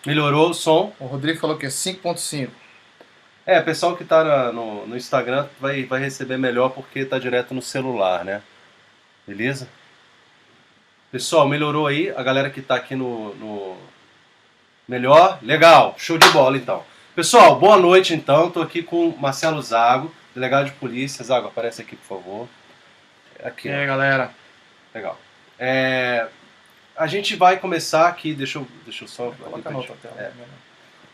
Melhorou o som? O Rodrigo falou que é 5.5. É, o pessoal que tá no Instagram vai receber melhor porque tá direto no celular, né? Beleza? Pessoal, melhorou aí? A galera que tá aqui no melhor? Legal, show de bola então. Pessoal, boa noite então. Tô aqui com o Marcelo Zago, delegado de polícia. Zago, aparece aqui, por favor. E Aqui, ó. aí, galera? Legal. É, a gente vai começar aqui, deixa eu só. Coloca na outra tela. É.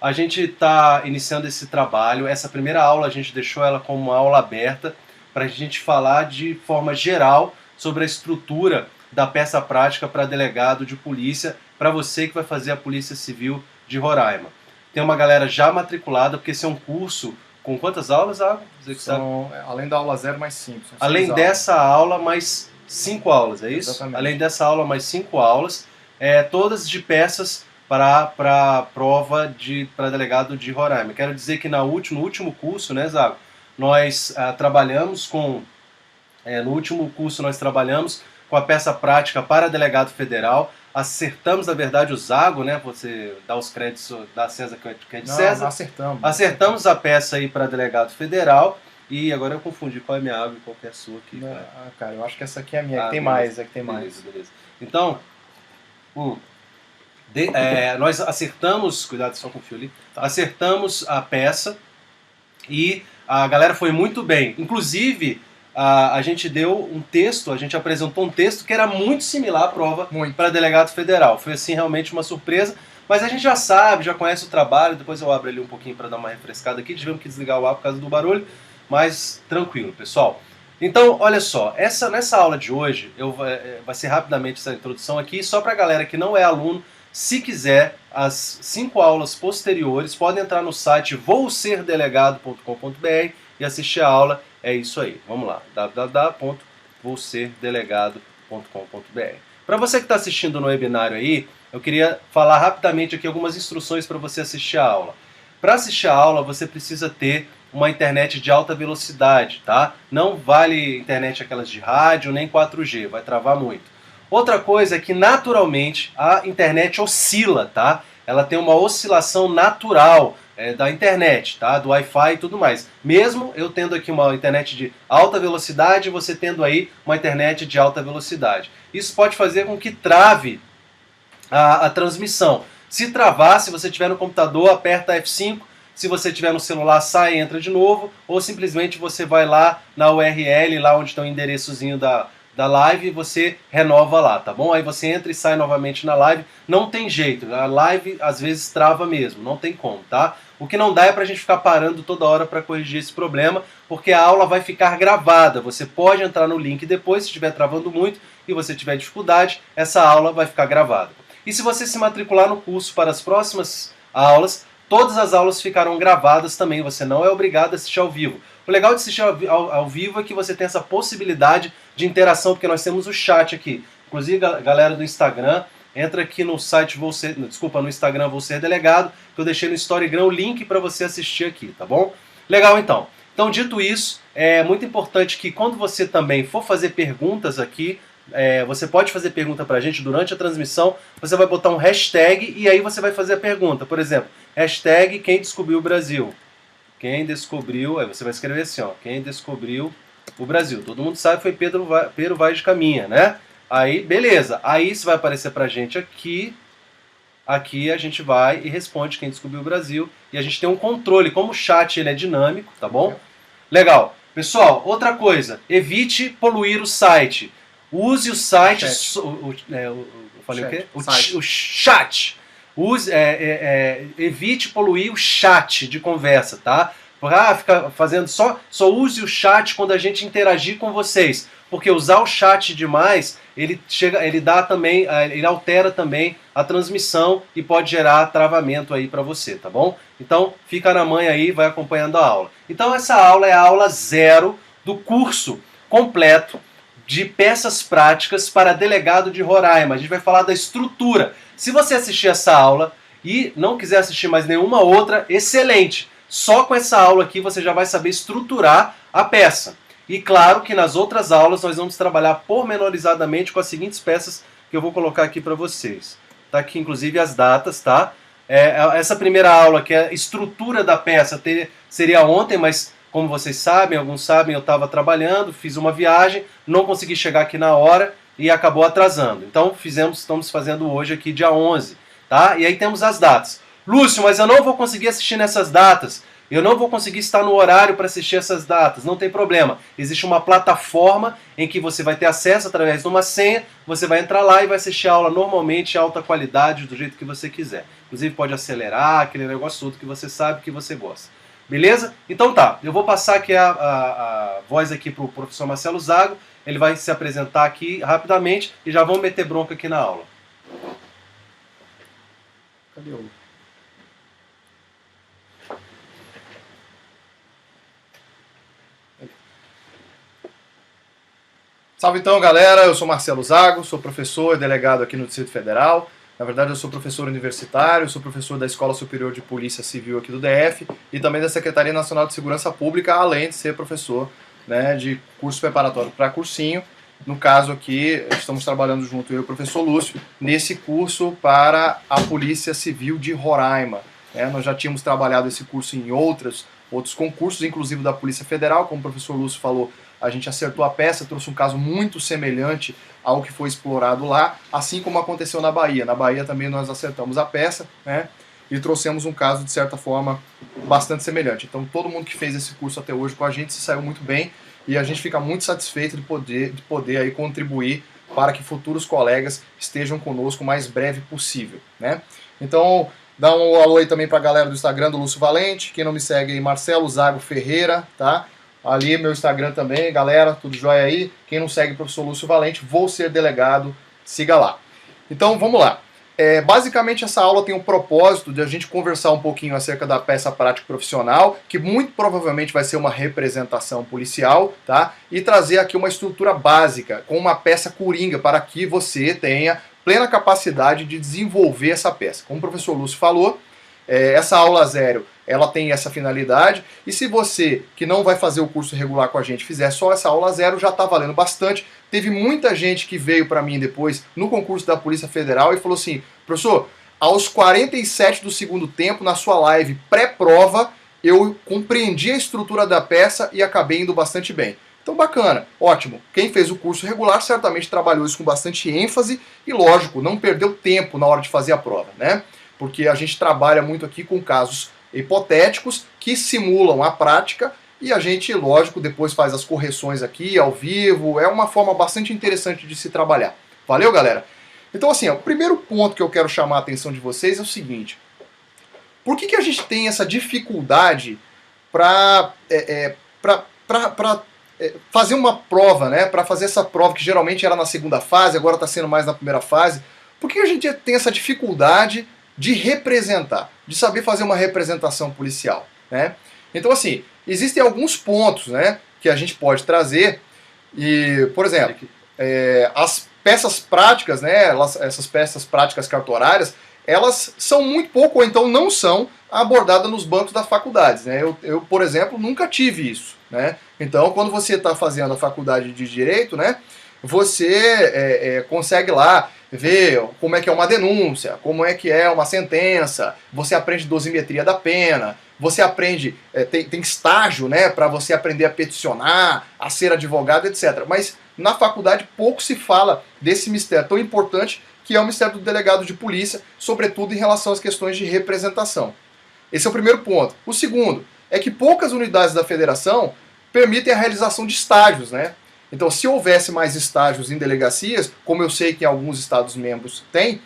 A gente está iniciando esse trabalho. Essa primeira aula a gente deixou ela como uma aula aberta para a gente falar de forma geral sobre a estrutura da peça prática para delegado de polícia, para você que vai fazer a Polícia Civil de Roraima. Tem uma galera já matriculada, porque esse é um curso com quantas aulas, Água? São, além da aula 0, mais 5. Além dessa aula, mais 5 aulas, é isso? Exatamente. Além dessa aula, mais 5 aulas, todas de peças para prova para delegado de Roraima. Quero dizer que no último curso, né, Zago, nós trabalhamos com. No último curso nós trabalhamos com a peça prática para delegado federal. Acertamos, na verdade, o Zago, né? Você dá os créditos da César que é de César. Não, acertamos. Acertamos a peça aí para delegado federal. E agora eu confundi qual é a minha água e qual é a sua aqui. Cara. Cara, eu acho que essa aqui é a minha, que tem beleza, mais, é que tem beleza, mais. Beleza. Então, nós acertamos, cuidado só com o fio ali, acertamos a peça e a galera foi muito bem. Inclusive, a gente deu um texto, a gente apresentou um texto que era muito similar à prova para delegado federal. Foi assim realmente uma surpresa, mas a gente já sabe, já conhece o trabalho. Depois eu abro ali um pouquinho para dar uma refrescada aqui. Tivemos que desligar o ar por causa do barulho, mas tranquilo, pessoal. Então, olha só, nessa aula de hoje, vai ser rapidamente essa introdução aqui, só para a galera que não é aluno. Se quiser, as 5 aulas posteriores, podem entrar no site vouserdelegado.com.br e assistir a aula. É isso aí. Vamos lá, www.vouserdelegado.com.br. Para você que está assistindo no webinário aí, eu queria falar rapidamente aqui algumas instruções para você assistir a aula. Para assistir a aula, você precisa ter uma internet de alta velocidade, tá? Não vale internet aquelas de rádio, nem 4G, vai travar muito. Outra coisa é que naturalmente a internet oscila, tá? Ela tem uma oscilação natural da internet, tá? Do Wi-Fi e tudo mais. Mesmo eu tendo aqui uma internet de alta velocidade, você tendo aí uma internet de alta velocidade. Isso pode fazer com que trave a transmissão. Se travar, se você tiver no computador, aperta F5. Se você tiver no celular, sai e entra de novo. Ou simplesmente você vai lá na URL, lá onde está o endereçozinho da live, e você renova lá, tá bom? Aí você entra e sai novamente na live. Não tem jeito, a live às vezes trava mesmo, não tem como, tá? O que não dá é pra gente ficar parando toda hora para corrigir esse problema, porque a aula vai ficar gravada. Você pode entrar no link depois, se estiver travando muito e você tiver dificuldade, essa aula vai ficar gravada. E se você se matricular no curso para as próximas aulas, todas as aulas ficarão gravadas também, você não é obrigado a assistir ao vivo. O legal de assistir ao vivo é que você tem essa possibilidade de interação, porque nós temos o chat aqui. Inclusive, a galera do Instagram, entra aqui no site no Instagram Vou Ser Delegado, que eu deixei no Storygram o link para você assistir aqui, tá bom? Legal então. Então, dito isso, é muito importante que quando você também for fazer perguntas aqui, você pode fazer pergunta pra gente durante a transmissão, você vai botar um hashtag e aí você vai fazer a pergunta. Por exemplo, hashtag quem descobriu o Brasil. Quem descobriu, aí você vai escrever assim, ó, quem descobriu o Brasil. Todo mundo sabe que foi Pedro Vaz de Caminha, né? Aí, beleza. Aí isso vai aparecer pra gente aqui. Aqui a gente vai e responde quem descobriu o Brasil. E a gente tem um controle. Como o chat ele é dinâmico, tá bom? Legal. Pessoal, outra coisa. Evite poluir o site. Use o site... eu falei chat. O quê? O chat. Evite poluir o chat de conversa, tá? Fica fazendo só use o chat quando a gente interagir com vocês, porque usar o chat demais, ele altera também a transmissão e pode gerar travamento aí para você, tá bom? Então, fica na manha aí, vai acompanhando a aula. Então, essa aula é a aula 0 do curso completo de peças práticas para delegado de Roraima. A gente vai falar da estrutura. Se você assistir essa aula e não quiser assistir mais nenhuma outra, excelente. Só com essa aula aqui você já vai saber estruturar a peça. E claro que nas outras aulas nós vamos trabalhar pormenorizadamente com as seguintes peças que eu vou colocar aqui para vocês. Tá aqui inclusive as datas, tá? Essa primeira aula, que é a estrutura da peça, seria ontem, mas como vocês sabem, alguns sabem, eu estava trabalhando, fiz uma viagem, não consegui chegar aqui na hora e acabou atrasando. Então estamos fazendo hoje aqui dia 11, tá? E aí temos as datas. Lúcio, mas eu não vou conseguir assistir nessas datas. Eu não vou conseguir estar no horário para assistir essas datas. Não tem problema. Existe uma plataforma em que você vai ter acesso através de uma senha. Você vai entrar lá e vai assistir a aula normalmente, alta qualidade, do jeito que você quiser. Inclusive pode acelerar, aquele negócio todo que você sabe que você gosta. Beleza? Então tá, eu vou passar aqui a voz aqui para o professor Marcelo Zago. Ele vai se apresentar aqui rapidamente e já vamos meter bronca aqui na aula. Cadê o... Salve então, galera, eu sou Marcelo Zago, sou professor e delegado aqui no Distrito Federal. Na verdade, eu sou professor universitário, sou professor da Escola Superior de Polícia Civil aqui do DF e também da Secretaria Nacional de Segurança Pública, além de ser professor, né, de curso preparatório para cursinho. No caso aqui, estamos trabalhando junto eu e o professor Lúcio nesse curso para a Polícia Civil de Roraima. Nós já tínhamos trabalhado esse curso em outros concursos, inclusive da Polícia Federal, como o professor Lúcio falou. A gente acertou a peça, trouxe um caso muito semelhante ao que foi explorado lá, assim como aconteceu na Bahia. Na Bahia também nós acertamos a peça, né, e trouxemos um caso, de certa forma, bastante semelhante. Então todo mundo que fez esse curso até hoje com a gente se saiu muito bem e a gente fica muito satisfeito de poder aí contribuir para que futuros colegas estejam conosco o mais breve possível, né? Então, dá um alô aí também para a galera do Instagram do Lúcio Valente. Quem não me segue aí, Marcelo Zago Ferreira, tá? Ali meu Instagram também, galera, tudo jóia aí. Quem não segue o professor Lúcio Valente, vou ser delegado, siga lá. Então vamos lá. Basicamente essa aula tem o propósito de a gente conversar um pouquinho acerca da peça prática profissional, que muito provavelmente vai ser uma representação policial, tá? E trazer aqui uma estrutura básica, com uma peça coringa, para que você tenha plena capacidade de desenvolver essa peça. Como o professor Lúcio falou, essa aula zero, ela tem essa finalidade, e se você que não vai fazer o curso regular com a gente fizer só essa aula zero, já está valendo bastante. Teve muita gente que veio para mim depois no concurso da Polícia Federal e falou assim: professor, aos 47 do segundo tempo, na sua live pré-prova, eu compreendi a estrutura da peça e acabei indo bastante bem. Então bacana, ótimo. Quem fez o curso regular certamente trabalhou isso com bastante ênfase e, lógico, não perdeu tempo na hora de fazer a prova, né? Porque a gente trabalha muito aqui com casos hipotéticos que simulam a prática e a gente, lógico, depois faz as correções aqui ao vivo. É uma forma bastante interessante de se trabalhar. Valeu, galera? Então, assim, o primeiro ponto que eu quero chamar a atenção de vocês é o seguinte: por que a gente tem essa dificuldade para fazer uma prova, né? Para fazer essa prova que geralmente era na segunda fase, agora está sendo mais na primeira fase? Por que a gente tem essa dificuldade de representar, de saber fazer uma representação policial, né? Então, assim, existem alguns pontos, né, que a gente pode trazer e, por exemplo, as peças práticas, né, essas peças práticas cartorárias, elas são muito pouco, ou então não são, abordadas nos bancos das faculdades, né? Eu, por exemplo, nunca tive isso, né? Então, quando você está fazendo a faculdade de Direito, né, você consegue lá ver como é que é uma denúncia, como é que é uma sentença, você aprende dosimetria da pena, você aprende, tem estágio, né, para você aprender a peticionar, a ser advogado, etc. Mas na faculdade pouco se fala desse mistério tão importante que é o mistério do delegado de polícia, sobretudo em relação às questões de representação. Esse é o primeiro ponto. O segundo é que poucas unidades da federação permitem a realização de estágios, né? Então, se houvesse mais estágios em delegacias, como eu sei que alguns estados-membros têm,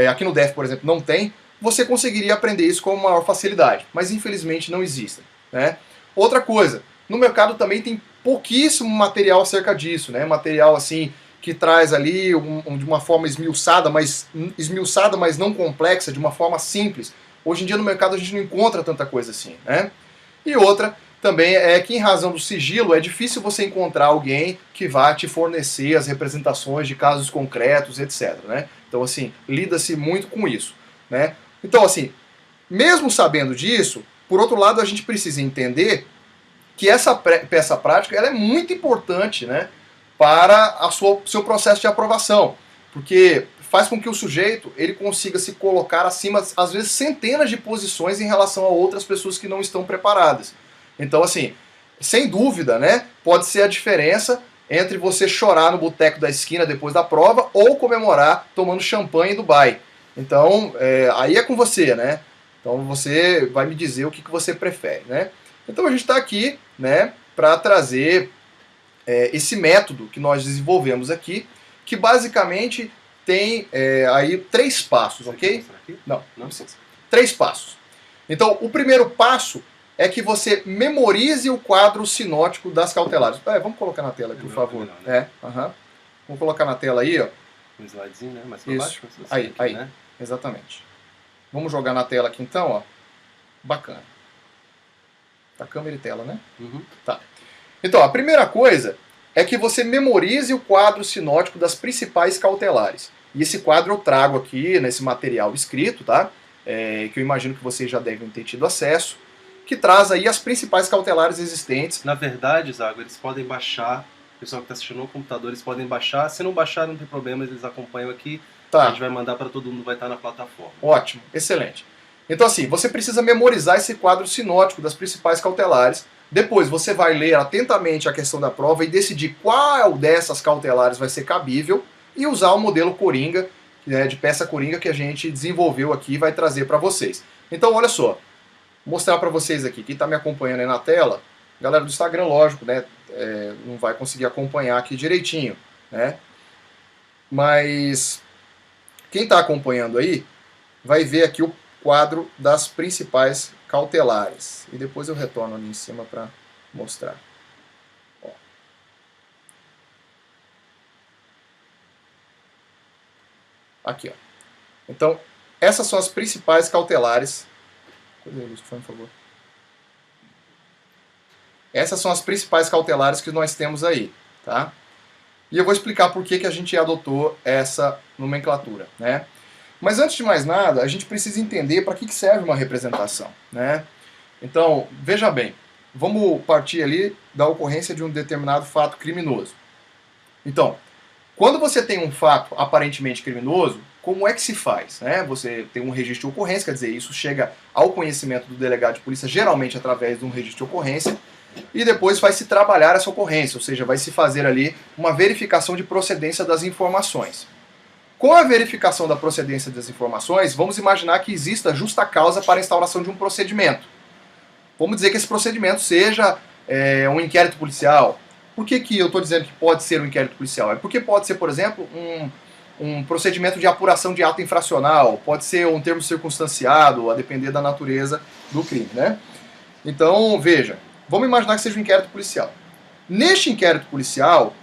aqui no DF, por exemplo, não tem, você conseguiria aprender isso com maior facilidade. Mas, infelizmente, não existem, né? Outra coisa, no mercado também tem pouquíssimo material acerca disso, né? Material, assim, que traz ali de uma forma esmiuçada, mas não complexa, de uma forma simples. Hoje em dia, no mercado, a gente não encontra tanta coisa assim, né? E outra também é que, em razão do sigilo, é difícil você encontrar alguém que vá te fornecer as representações de casos concretos, etc, né? Então, assim, lida-se muito com isso, né? Então, assim, mesmo sabendo disso, por outro lado, a gente precisa entender que essa peça prática ela é muito importante, né, para seu processo de aprovação. Porque faz com que o sujeito ele consiga se colocar acima, às vezes, centenas de posições em relação a outras pessoas que não estão preparadas. Então, assim, sem dúvida, né, pode ser a diferença entre você chorar no boteco da esquina depois da prova ou comemorar tomando champanhe em Dubai. Então, aí é com você, né? Então você vai me dizer o que você prefere, né? Então a gente está aqui, né, para trazer esse método que nós desenvolvemos aqui, que basicamente tem aí 3 passos, ok? Não, não precisa. 3 passos. Então, o primeiro passo é que você memorize o quadro sinótico das cautelares. Vamos colocar na tela, por favor. Melhor, né? Vamos colocar na tela aí, ó. Um slidezinho, né? Mais pra Isso. baixo. Aí, aqui, aí. Né? Exatamente. Vamos jogar na tela aqui então, ó. Bacana. Tá câmera e tela, né? Uhum. Tá. Então, a primeira coisa é que você memorize o quadro sinótico das principais cautelares. E esse quadro eu trago aqui nesse material escrito, tá? Que eu imagino que vocês já devem ter tido acesso, que traz aí as principais cautelares existentes. Na verdade, Zago, eles podem baixar, o pessoal que está assistindo no computador, eles podem baixar. Se não baixar, não tem problema, eles acompanham aqui. Tá. A gente vai mandar para todo mundo, vai estar na plataforma. Ótimo, excelente. Então assim, você precisa memorizar esse quadro sinótico das principais cautelares. Depois você vai ler atentamente a questão da prova e decidir qual dessas cautelares vai ser cabível e usar o modelo Coringa, de peça Coringa que a gente desenvolveu aqui e vai trazer para vocês. Então olha só, vou mostrar para vocês aqui, quem está me acompanhando aí na tela, galera do Instagram, lógico, né, não vai conseguir acompanhar aqui direitinho, né, mas quem está acompanhando aí vai ver aqui o quadro das principais cautelares. E depois eu retorno ali em cima para mostrar. Ó. Aqui, ó. Então, essas são as principais cautelares. Por favor. Essas são as principais cautelares que nós temos aí, tá? E eu vou explicar por que a gente adotou essa nomenclatura, né? Mas antes de mais nada, a gente precisa entender para que serve uma representação, né? Então, veja bem, vamos partir ali da ocorrência de um determinado fato criminoso. Então, quando você tem um fato aparentemente criminoso, como é que se faz, né? Você tem um registro de ocorrência, quer dizer, isso chega ao conhecimento do delegado de polícia, geralmente através de um registro de ocorrência, e depois vai se trabalhar essa ocorrência, ou seja, vai se fazer ali uma verificação de procedência das informações. Com a verificação da procedência das informações, vamos imaginar que exista justa causa para a instauração de um procedimento. Vamos dizer que esse procedimento seja um inquérito policial. Por que eu estou dizendo que pode ser um inquérito policial? É porque pode ser, por exemplo, um procedimento de apuração de ato infracional, pode ser um termo circunstanciado, a depender da natureza do crime, né? Então, veja, vamos imaginar que seja um inquérito policial. Neste inquérito policial,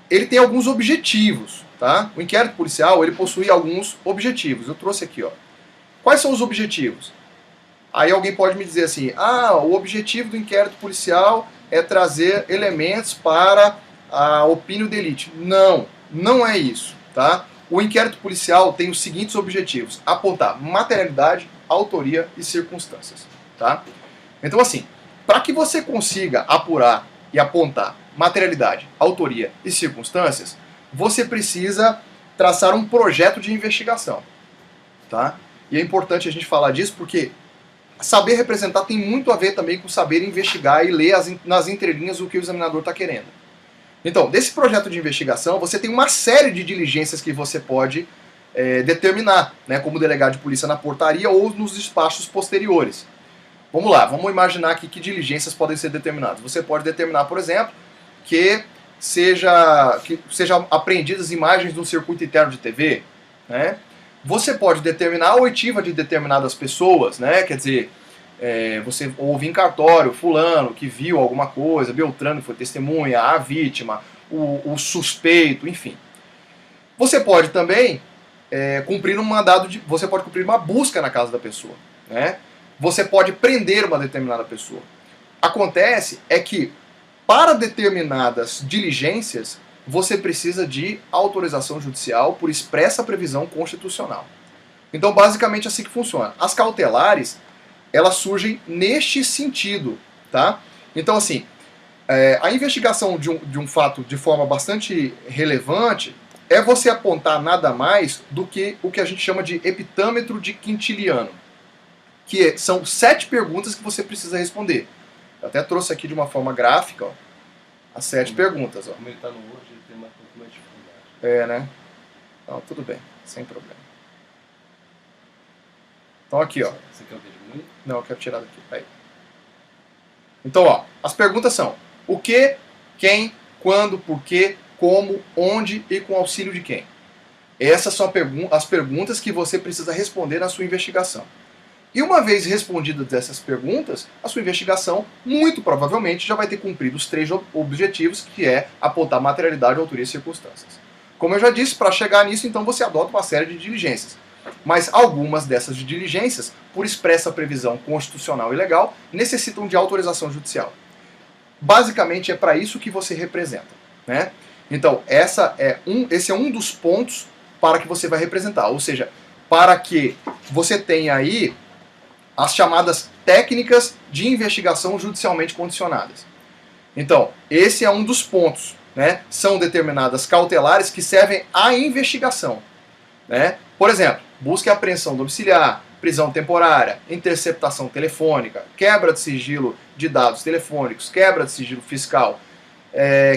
ele tem alguns objetivos, tá? O inquérito policial, ele possui alguns objetivos. Eu trouxe aqui, ó. Quais são os objetivos? Aí alguém pode me dizer assim, o objetivo do inquérito policial é trazer elementos para a opinião de elite. Não, não é isso, tá? O inquérito policial tem os seguintes objetivos: apontar materialidade, autoria e circunstâncias, tá? Então assim, para que você consiga apurar e apontar materialidade, autoria e circunstâncias, você precisa traçar um projeto de investigação, tá? E é importante a gente falar disso porque saber representar tem muito a ver também com saber investigar e ler nas entrelinhas o que o examinador está querendo. Então, desse projeto de investigação, você tem uma série de diligências que você pode determinar, né, como delegado de polícia na portaria ou nos despachos posteriores. Vamos lá, vamos imaginar aqui que diligências podem ser determinadas. Você pode determinar, por exemplo, que sejam apreendidas imagens do circuito interno de TV, né? Você pode determinar a oitiva de determinadas pessoas, né? Quer dizer, você ouve em cartório fulano que viu alguma coisa, Beltrano que foi testemunha, a vítima, o suspeito, enfim. Você pode também cumprir um mandado você pode cumprir uma busca na casa da pessoa, né? Você pode prender uma determinada pessoa. Acontece que para determinadas diligências, você precisa de autorização judicial por expressa previsão constitucional. Então, basicamente, assim que funciona. As cautelares, elas surgem neste sentido, tá? Então, assim, a investigação de um fato de forma bastante relevante, é você apontar nada mais do que o que a gente chama de epitâmetro de quintiliano, que são 7 perguntas que você precisa responder. Eu até trouxe aqui de uma forma gráfica, ó, as 7 perguntas. Ó. Como ele está no Word, ele tem mais dificuldade. É, né? Então, tudo bem, sem problema. Então aqui, ó. Você quer o que diminuir? Não, eu quero tirar daqui. Aí. Então, ó, as perguntas são: o que, quem, quando, por quê, como, onde e com auxílio de quem? Essas são as perguntas que você precisa responder na sua investigação. E uma vez respondidas essas perguntas, a sua investigação, muito provavelmente, já vai ter cumprido os 3 objetivos, que é apontar materialidade, autoria e circunstâncias. Como eu já disse, para chegar nisso, então você adota uma série de diligências. Mas algumas dessas diligências, por expressa previsão constitucional e legal, necessitam de autorização judicial. Basicamente é para isso que você representa, né? Então, esse é um dos pontos para que você vai representar, ou seja, para que você tenha aí as chamadas técnicas de investigação judicialmente condicionadas. Então, esse é um dos pontos, né? São determinadas cautelares que servem à investigação, né? Por exemplo, busca e apreensão domiciliar, prisão temporária, interceptação telefônica, quebra de sigilo de dados telefônicos, quebra de sigilo fiscal,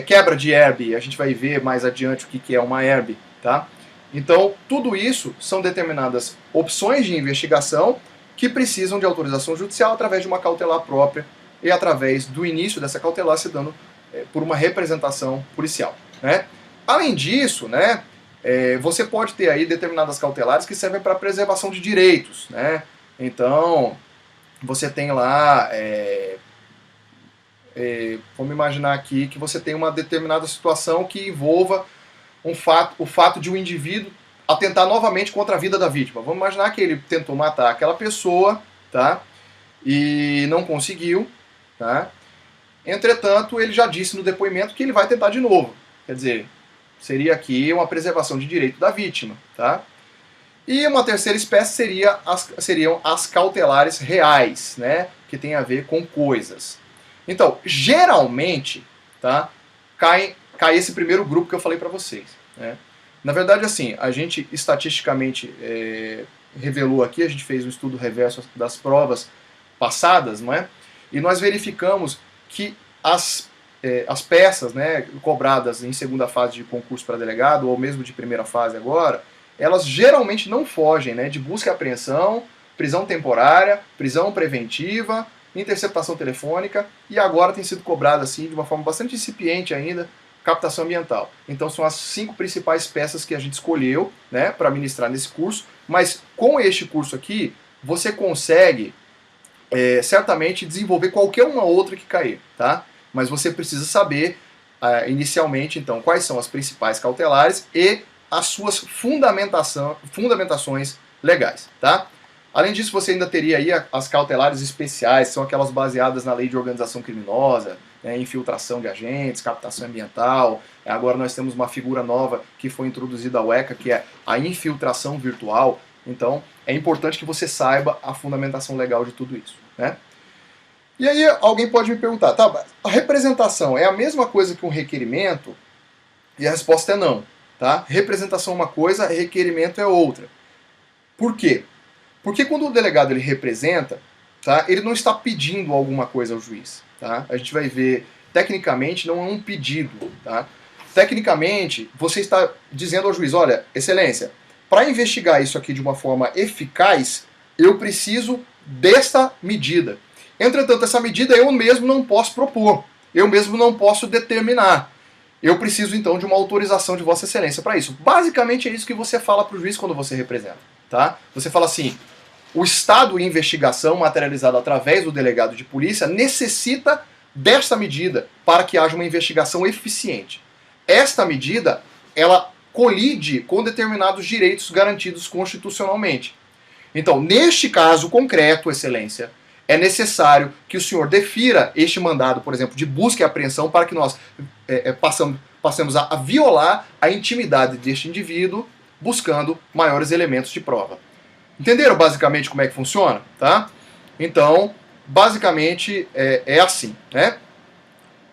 quebra de herb. A gente vai ver mais adiante o que é uma herb, tá? Então, tudo isso são determinadas opções de investigação que precisam de autorização judicial através de uma cautelar própria e através do início dessa cautelar se dando por uma representação policial, né? Além disso, né, você pode ter aí determinadas cautelares que servem para preservação de direitos, né? Então, você tem lá, vamos imaginar aqui que você tem uma determinada situação que envolva o fato de um indivíduo atentar novamente contra a vida da vítima. Vamos imaginar que ele tentou matar aquela pessoa, tá? E não conseguiu, tá? Entretanto, ele já disse no depoimento que ele vai tentar de novo. Quer dizer, seria aqui uma preservação de direito da vítima, tá? E uma terceira espécie seriam as cautelares reais, né? Que tem a ver com coisas. Então, geralmente, tá? Cai esse primeiro grupo que eu falei para vocês, né? Na verdade, assim, a gente estatisticamente revelou aqui, a gente fez um estudo reverso das provas passadas, não é? E nós verificamos que as peças, né, cobradas em segunda fase de concurso para delegado, ou mesmo de primeira fase agora, elas geralmente não fogem, né, de busca e apreensão, prisão temporária, prisão preventiva, interceptação telefônica, e agora tem sido cobrada assim, de uma forma bastante incipiente ainda, captação ambiental. Então são as 5 principais peças que a gente escolheu, né, para ministrar nesse curso, mas com este curso aqui, você consegue certamente desenvolver qualquer uma outra que cair, tá? Mas você precisa saber, inicialmente, então, quais são as principais cautelares e as suas fundamentações legais, tá? Além disso, você ainda teria aí as cautelares especiais, são aquelas baseadas na lei de organização criminosa, né, infiltração de agentes, captação ambiental. Agora nós temos uma figura nova que foi introduzida ao ECA, que é a infiltração virtual. Então, é importante que você saiba a fundamentação legal de tudo isso, né? E aí alguém pode me perguntar, tá, a representação é a mesma coisa que um requerimento? E a resposta é não, tá? Representação é uma coisa, requerimento é outra. Por quê? Porque quando o delegado ele representa, tá, ele não está pedindo alguma coisa ao juiz, tá? A gente vai ver, tecnicamente não é um pedido, tá? Tecnicamente, você está dizendo ao juiz, olha, excelência, para investigar isso aqui de uma forma eficaz, eu preciso desta medida. Entretanto, essa medida eu mesmo não posso propor, eu mesmo não posso determinar. Eu preciso, então, de uma autorização de Vossa Excelência para isso. Basicamente é isso que você fala para o juiz quando você representa, tá? Você fala assim, o estado de investigação materializado através do delegado de polícia necessita desta medida para que haja uma investigação eficiente. Esta medida, ela colide com determinados direitos garantidos constitucionalmente. Então, neste caso concreto, Excelência, é necessário que o senhor defira este mandado, por exemplo, de busca e apreensão para que nós passemos a violar a intimidade deste indivíduo buscando maiores elementos de prova. Entenderam basicamente como é que funciona? Tá? Então, basicamente é assim, né?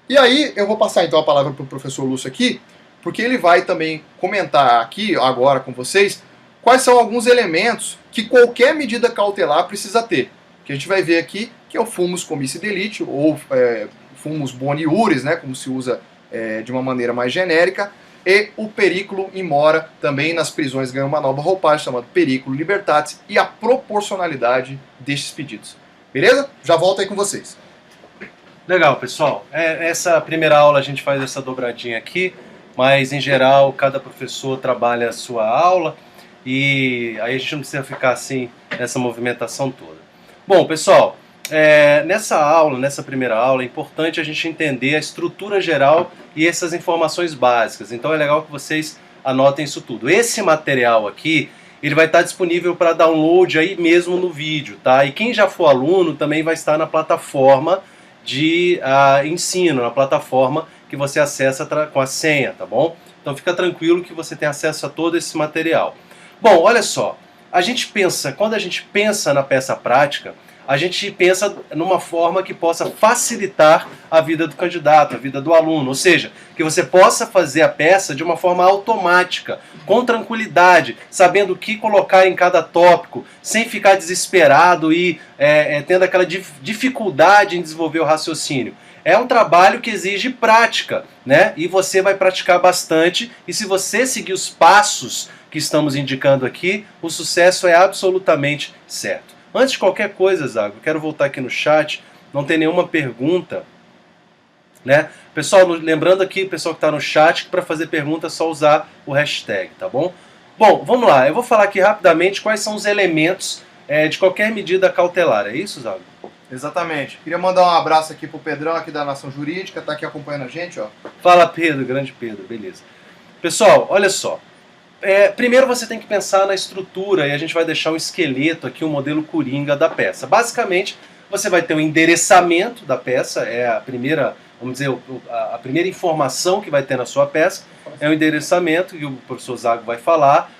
E aí eu vou passar então a palavra para o professor Lúcio aqui porque ele vai também comentar aqui agora com vocês quais são alguns elementos que qualquer medida cautelar precisa ter. Que a gente vai ver aqui que é o fumus comissi delicti, ou fumus boni iuris, né, como se usa de uma maneira mais genérica, e o periculum in mora, também nas prisões ganha uma nova roupagem chamada periculum libertatis, e a proporcionalidade destes pedidos. Beleza? Já volto aí com vocês. Legal, pessoal. Essa primeira aula a gente faz essa dobradinha aqui, mas em geral cada professor trabalha a sua aula e aí a gente não precisa ficar assim nessa movimentação toda. Bom, pessoal, nessa primeira aula é importante a gente entender a estrutura geral e essas informações básicas. Então é legal que vocês anotem isso tudo. Esse material aqui, ele vai estar disponível para download aí mesmo no vídeo, tá? E quem já for aluno também vai estar na plataforma de ensino, na plataforma que você acessa com a senha, tá bom? Então fica tranquilo que você tem acesso a todo esse material. Bom, olha só, quando a gente pensa na peça prática, a gente pensa numa forma que possa facilitar a vida do candidato, a vida do aluno, ou seja, que você possa fazer a peça de uma forma automática, com tranquilidade, sabendo o que colocar em cada tópico, sem ficar desesperado e tendo aquela dificuldade em desenvolver o raciocínio. É um trabalho que exige prática, né? E você vai praticar bastante, e se você seguir os passos que estamos indicando aqui, o sucesso é absolutamente certo. Antes de qualquer coisa, Zago, eu quero voltar aqui no chat, não tem nenhuma pergunta, né? Pessoal, lembrando aqui, pessoal que está no chat, que para fazer pergunta é só usar o hashtag, tá bom? Bom, vamos lá, eu vou falar aqui rapidamente quais são os elementos de qualquer medida cautelar, é isso, Zago? Exatamente. Queria mandar um abraço aqui pro Pedrão, aqui da Nação Jurídica, tá aqui acompanhando a gente, ó. Fala, Pedro, grande Pedro, beleza. Pessoal, olha só. Primeiro você tem que pensar na estrutura e a gente vai deixar um esqueleto aqui, um modelo coringa da peça. Basicamente, você vai ter um endereçamento da peça, é a primeira, vamos dizer, a primeira informação que vai ter na sua peça, é o endereçamento, que o professor Zago vai falar.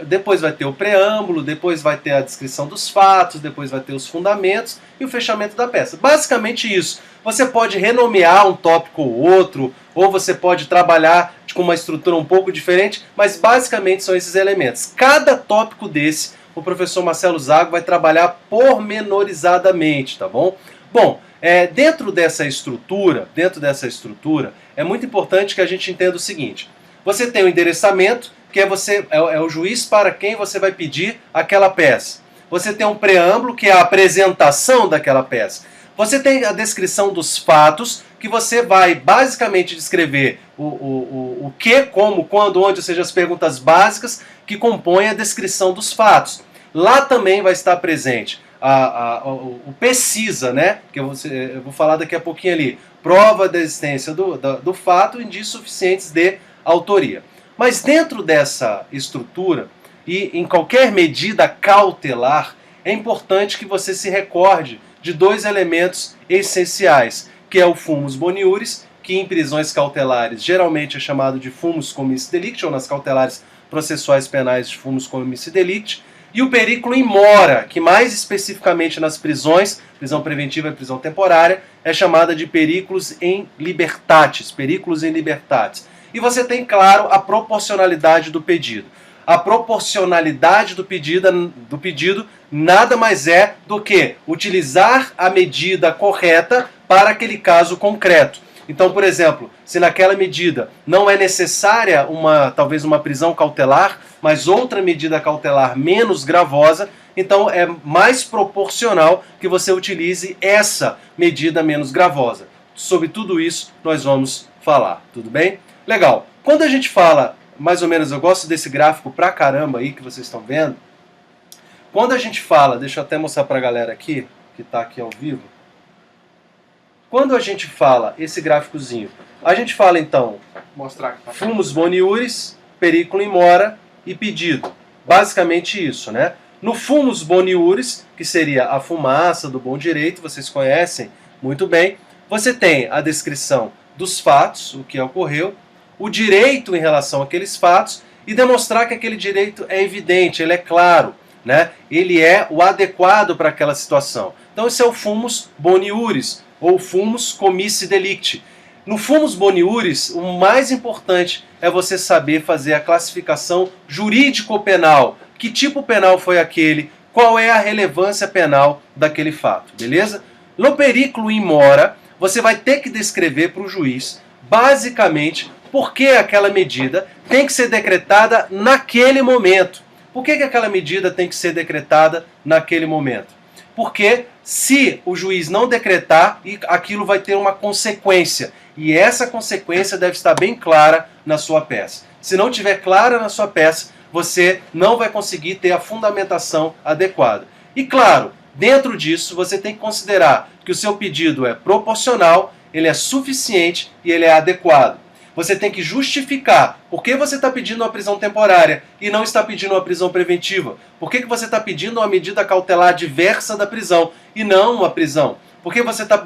Depois vai ter o preâmbulo, depois vai ter a descrição dos fatos, depois vai ter os fundamentos e o fechamento da peça. Basicamente isso. Você pode renomear um tópico ou outro, ou você pode trabalhar com uma estrutura um pouco diferente, mas basicamente são esses elementos. Cada tópico desse, o professor Marcelo Zago vai trabalhar pormenorizadamente, tá bom? Bom, dentro dessa estrutura, é muito importante que a gente entenda o seguinte. Você tem o endereçamento, que é o juiz para quem você vai pedir aquela peça. Você tem um preâmbulo, que é a apresentação daquela peça. Você tem a descrição dos fatos, que você vai basicamente descrever o que, como, quando, onde, ou seja, as perguntas básicas que compõem a descrição dos fatos. Lá também vai estar presente o precisa, né? Que eu vou falar daqui a pouquinho ali. Prova da existência do fato e indícios suficientes de autoria. Mas dentro dessa estrutura, e em qualquer medida cautelar, é importante que você se recorde de dois elementos essenciais, que é o fumus boni iuris, que em prisões cautelares geralmente é chamado de fumus comissi delicti, ou nas cautelares processuais penais de fumus comissi delicti, e o periculum in mora, que mais especificamente nas prisões, prisão preventiva e prisão temporária, é chamada de periculus in libertatis, E você tem, claro, a proporcionalidade do pedido. A proporcionalidade do pedido nada mais é do que utilizar a medida correta para aquele caso concreto. Então, por exemplo, se naquela medida não é necessária talvez uma prisão cautelar, mas outra medida cautelar menos gravosa, então é mais proporcional que você utilize essa medida menos gravosa. Sobre tudo isso nós vamos falar, tudo bem? Legal. Quando a gente fala, mais ou menos, eu gosto desse gráfico pra caramba aí que vocês estão vendo. Quando a gente fala, deixa eu até mostrar pra galera aqui, que tá aqui ao vivo. Quando a gente fala esse gráficozinho, a gente fala então, Mostrar aqui. fumus boni iuris, periculum in mora e pedido. Basicamente isso, né? No fumus boni iuris, que seria a fumaça do bom direito, vocês conhecem muito bem, você tem a descrição dos fatos, o que ocorreu, o direito em relação àqueles fatos e demonstrar que aquele direito é evidente, ele é claro, né? Ele é o adequado para aquela situação. Então esse é o fumus boni iuris, ou fumus comissi delicti. No fumus boniuris, o mais importante é você saber fazer a classificação jurídico-penal. Que tipo penal foi aquele? Qual é a relevância penal daquele fato, beleza? No periculo in mora, você vai ter que descrever para o juiz, basicamente, por que aquela medida tem que ser decretada naquele momento. Por que aquela medida tem que ser decretada naquele momento? Porque se o juiz não decretar, aquilo vai ter uma consequência. E essa consequência deve estar bem clara na sua peça. Se não estiver clara na sua peça, você não vai conseguir ter a fundamentação adequada. E claro, dentro disso, você tem que considerar que o seu pedido é proporcional, ele é suficiente e ele é adequado. Você tem que justificar por que você está pedindo uma prisão temporária e não está pedindo uma prisão preventiva. Por que você está pedindo uma medida cautelar diversa da prisão e não uma prisão? Por que você está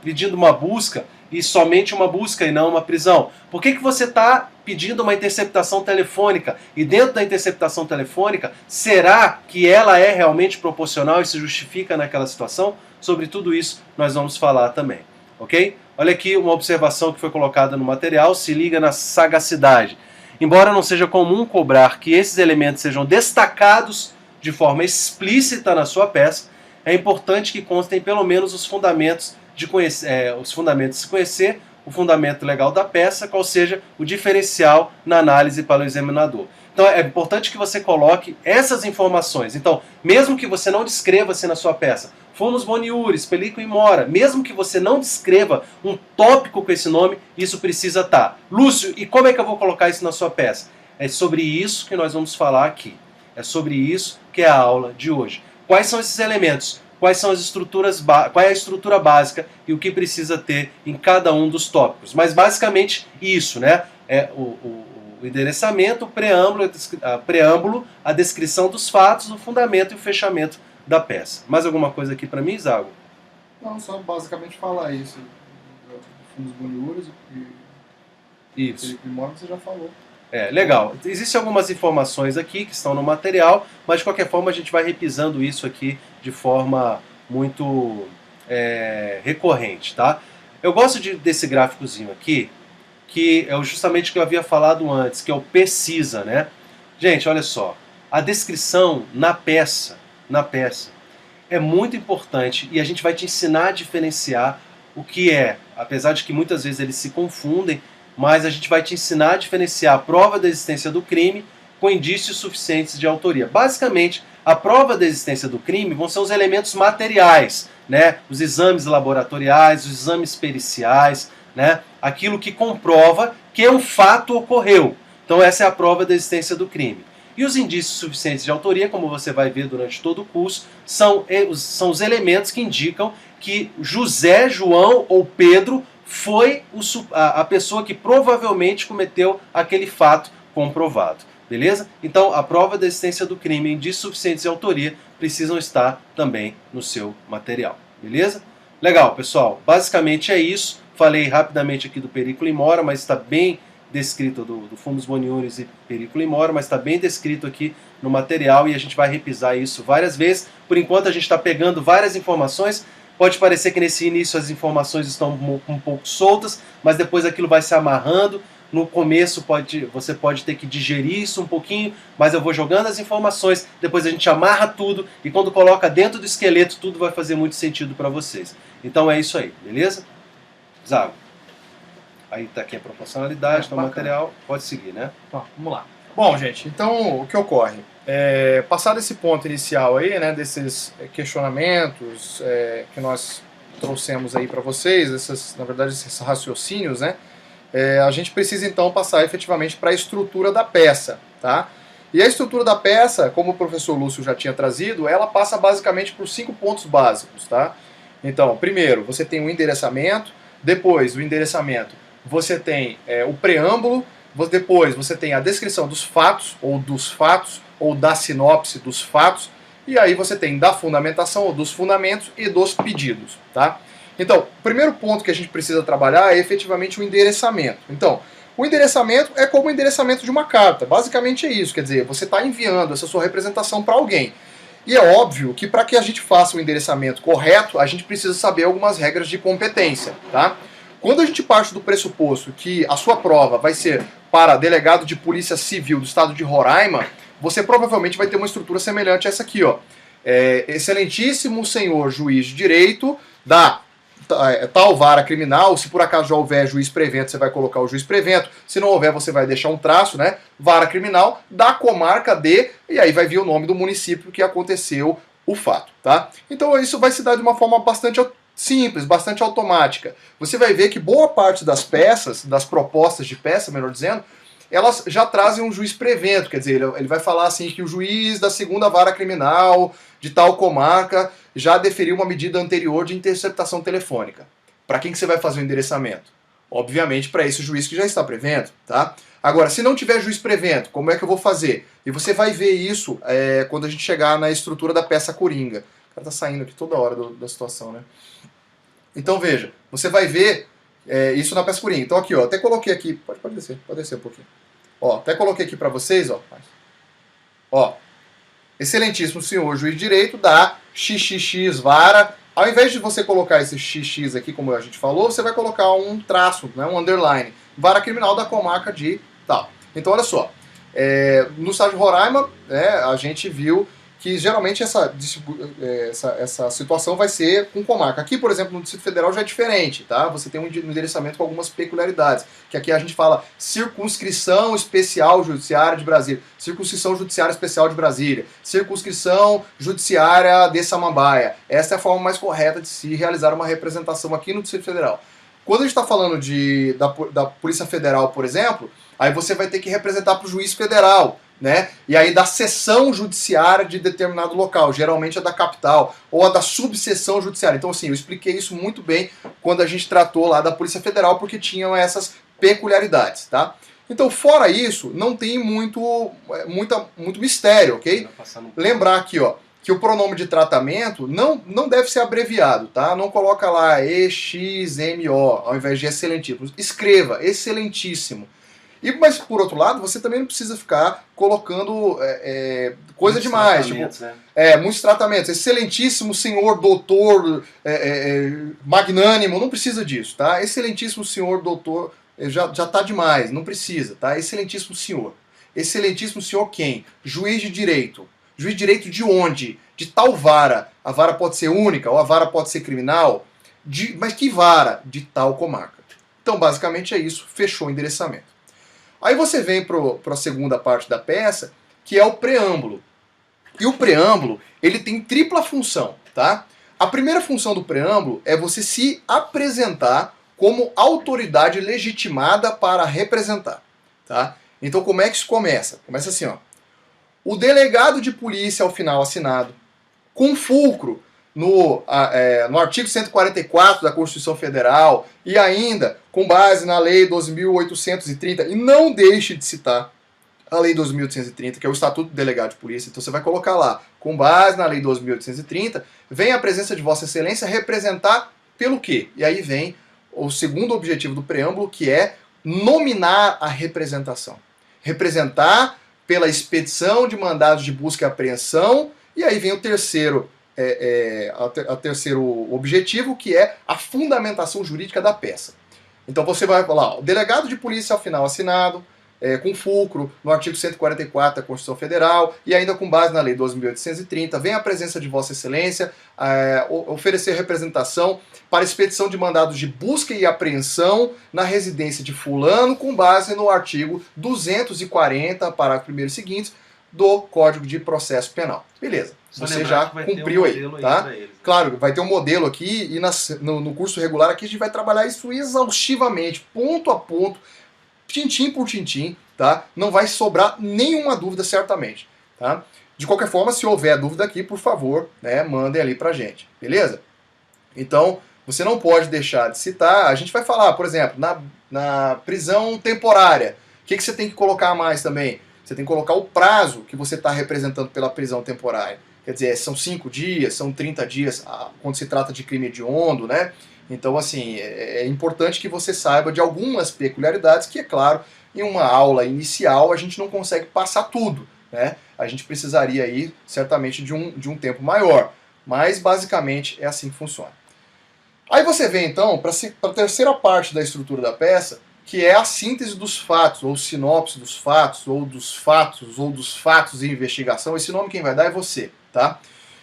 pedindo uma busca e somente uma busca e não uma prisão? Por que você está pedindo uma interceptação telefônica? E dentro da interceptação telefônica, será que ela é realmente proporcional e se justifica naquela situação? Sobre tudo isso nós vamos falar também, ok? Olha aqui uma observação que foi colocada no material, se liga na sagacidade. Embora não seja comum cobrar que esses elementos sejam destacados de forma explícita na sua peça, é importante que constem pelo menos os fundamentos de se conhecer, o fundamento legal da peça, qual seja o diferencial na análise para o examinador. Então é importante que você coloque essas informações. Então, mesmo que você não descreva-se na sua peça, fumus boniuris, periculo in mora, mesmo que você não descreva um tópico com esse nome, isso precisa estar. Lúcio, e como é que eu vou colocar isso na sua peça? É sobre isso que nós vamos falar aqui. É sobre isso que é a aula de hoje. Quais são esses elementos? Quais são as estruturas, qual é a estrutura básica e o que precisa ter em cada um dos tópicos. Mas basicamente isso, né? É o endereçamento, o preâmbulo, a descrição dos fatos, o fundamento e o fechamento da peça. Mais alguma coisa aqui para mim, Zago? Não, só basicamente falar isso. Fumus boniuris e Isso. periculo in mora você já falou. Legal. Existem algumas informações aqui que estão no material, mas de qualquer forma a gente vai repisando isso aqui de forma muito recorrente, tá? Eu gosto desse gráficozinho aqui, que é justamente o que eu havia falado antes, que é o precisa, né? Gente, olha só, a descrição na peça é muito importante e a gente vai te ensinar a diferenciar o que é, apesar de que muitas vezes eles se confundem, mas a gente vai te ensinar a diferenciar a prova da existência do crime com indícios suficientes de autoria. Basicamente, a prova da existência do crime vão ser os elementos materiais, né? Os exames laboratoriais, os exames periciais, né? Aquilo que comprova que um fato ocorreu. Então essa é a prova da existência do crime. E os indícios suficientes de autoria, como você vai ver durante todo o curso, são os elementos que indicam que José, João ou Pedro foi a pessoa que provavelmente cometeu aquele fato comprovado. Beleza? Então, a prova da existência do crime e indícios suficientes de autoria precisam estar também no seu material. Beleza? Legal, pessoal. Basicamente é isso. Falei rapidamente aqui do periculo in mora, mas está bem descrito do fumus boniuris e periculo in mora, mas está bem descrito aqui no material e a gente vai repisar isso várias vezes. Por enquanto, a gente está pegando várias informações. Pode parecer que nesse início as informações estão um pouco soltas, mas depois aquilo vai se amarrando. No começo você pode ter que digerir isso um pouquinho, mas eu vou jogando as informações, depois a gente amarra tudo e quando coloca dentro do esqueleto, tudo vai fazer muito sentido para vocês. Então é isso aí, beleza? Zago. Aí está aqui a proporcionalidade do material, pode seguir, né? Tá, vamos lá. Bom, gente, então o que ocorre? Passado esse ponto inicial aí, né, desses questionamentos que nós trouxemos aí para vocês, na verdade esses raciocínios, né, a gente precisa então passar efetivamente para a estrutura da peça, tá? E a estrutura da peça, como o professor Lúcio já tinha trazido, ela passa basicamente por 5 pontos básicos, tá? Então, primeiro, você tem o endereçamento, depois do endereçamento você tem o preâmbulo, depois você tem a descrição dos fatos, ou da sinopse dos fatos, e aí você tem da fundamentação, ou dos fundamentos, e dos pedidos, tá? Então, o primeiro ponto que a gente precisa trabalhar é efetivamente o endereçamento. Então, o endereçamento é como o endereçamento de uma carta, basicamente é isso, quer dizer, você está enviando essa sua representação para alguém. E é óbvio que para que a gente faça o endereçamento correto, a gente precisa saber algumas regras de competência, tá? Quando a gente parte do pressuposto que a sua prova vai ser para delegado de polícia civil do estado de Roraima, você provavelmente vai ter uma estrutura semelhante a essa aqui, ó. Excelentíssimo senhor juiz de direito da tal vara criminal. Se por acaso já houver juiz prevento, você vai colocar o juiz prevento. Se não houver, você vai deixar um traço, né? Vara criminal da comarca de, e aí vai vir o nome do município que aconteceu o fato, tá? Então isso vai se dar de uma forma bastante simples, bastante automática. Você vai ver que boa parte das peças, das propostas de peça, melhor dizendo, elas já trazem um juiz prevento, quer dizer, ele vai falar assim que o juiz da segunda vara criminal de tal comarca já deferiu uma medida anterior de interceptação telefônica. Para quem que você vai fazer o endereçamento? Obviamente para esse juiz que já está prevento, tá? Agora, se não tiver juiz prevento, como é que eu vou fazer? E você vai ver isso quando a gente chegar na estrutura da peça coringa. O cara tá saindo aqui toda hora da situação, né? Então veja, você vai ver isso na peça coringa. Então aqui, ó, até coloquei aqui, pode descer um pouquinho. Ó, até coloquei aqui para vocês, ó, excelentíssimo senhor juiz de direito da XXX vara. Ao invés de você colocar esse XX aqui, como a gente falou, você vai colocar um traço, né, um underline. Vara criminal da comarca de tal. Então olha só, no estado de Roraima, a gente viu que geralmente essa situação vai ser com comarca. Aqui, por exemplo, no Distrito Federal já é diferente, tá? Você tem um endereçamento com algumas peculiaridades, que aqui a gente fala circunscrição especial judiciária de Brasília, circunscrição judiciária especial de Brasília, circunscrição judiciária de Samambaia. Essa é a forma mais correta de se realizar uma representação aqui no Distrito Federal. Quando a gente está falando da Polícia Federal, por exemplo, aí você vai ter que representar para o juiz federal, né? E aí da seção judiciária de determinado local, geralmente a da capital, ou a da subseção judiciária. Então assim, eu expliquei isso muito bem quando a gente tratou lá da Polícia Federal, porque tinham essas peculiaridades, tá? Então fora isso, não tem muito mistério, ok? Lembrar aqui, ó, que o pronome de tratamento não deve ser abreviado, tá? Não coloca lá EXMO ao invés de excelentíssimo. Escreva excelentíssimo. Mas, por outro lado, você também não precisa ficar colocando coisa muitos demais. Tipo, né? Muitos tratamentos. Excelentíssimo senhor doutor magnânimo, não precisa disso, tá? Excelentíssimo senhor doutor, já tá demais, não precisa, tá? Excelentíssimo senhor. Excelentíssimo senhor quem? Juiz de direito. Juiz de direito de onde? De tal vara. A vara pode ser única, ou a vara pode ser criminal. Mas que vara? De tal comarca. Então, basicamente é isso. Fechou o endereçamento. Aí você vem para a segunda parte da peça, que é o preâmbulo. E o preâmbulo, ele tem tripla função, tá? A primeira função do preâmbulo é você se apresentar como autoridade legitimada para representar, tá? Então como é que isso começa? Começa assim, ó. O delegado de polícia, ao final assinado, com fulcro no artigo 144 da Constituição Federal e ainda com base na Lei 12.830, e não deixe de citar a Lei 12.830, que é o Estatuto do Delegado de Polícia. Então você vai colocar lá, com base na Lei 12.830, vem a presença de Vossa Excelência representar pelo quê? E aí vem o segundo objetivo do preâmbulo, que é nominar a representação. Representar pela expedição de mandados de busca e apreensão, e aí vem o terceiro objetivo, que é a fundamentação jurídica da peça. Então você vai falar, o delegado de polícia ao final assinado, com fulcro no artigo 144 da Constituição Federal e ainda com base na Lei 12.830, vem a presença de Vossa Excelência oferecer representação para expedição de mandados de busca e apreensão na residência de fulano com base no artigo 240, parágrafo 1º e seguintes, do Código de Processo Penal. Beleza. Você já cumpriu aí, tá? Claro, vai ter um modelo aqui e no curso regular aqui a gente vai trabalhar isso exaustivamente, ponto a ponto, tintim por tintim, tá? Não vai sobrar nenhuma dúvida certamente, tá? De qualquer forma, se houver dúvida aqui, por favor, né, mandem ali pra gente, beleza? Então, você não pode deixar de citar, a gente vai falar, por exemplo, na prisão temporária, o que você tem que colocar a mais também? Você tem que colocar o prazo que você está representando pela prisão temporária. Quer dizer, são 5 dias, são 30 dias, quando se trata de crime hediondo, né? Então, assim, é importante que você saiba de algumas peculiaridades que, é claro, em uma aula inicial a gente não consegue passar tudo, né? A gente precisaria aí, certamente, de um tempo maior. Mas, basicamente, é assim que funciona. Aí você vem então para a terceira parte da estrutura da peça, que é a síntese dos fatos, ou sinopse dos fatos, ou dos fatos e investigação. Esse nome quem vai dar é você, tá?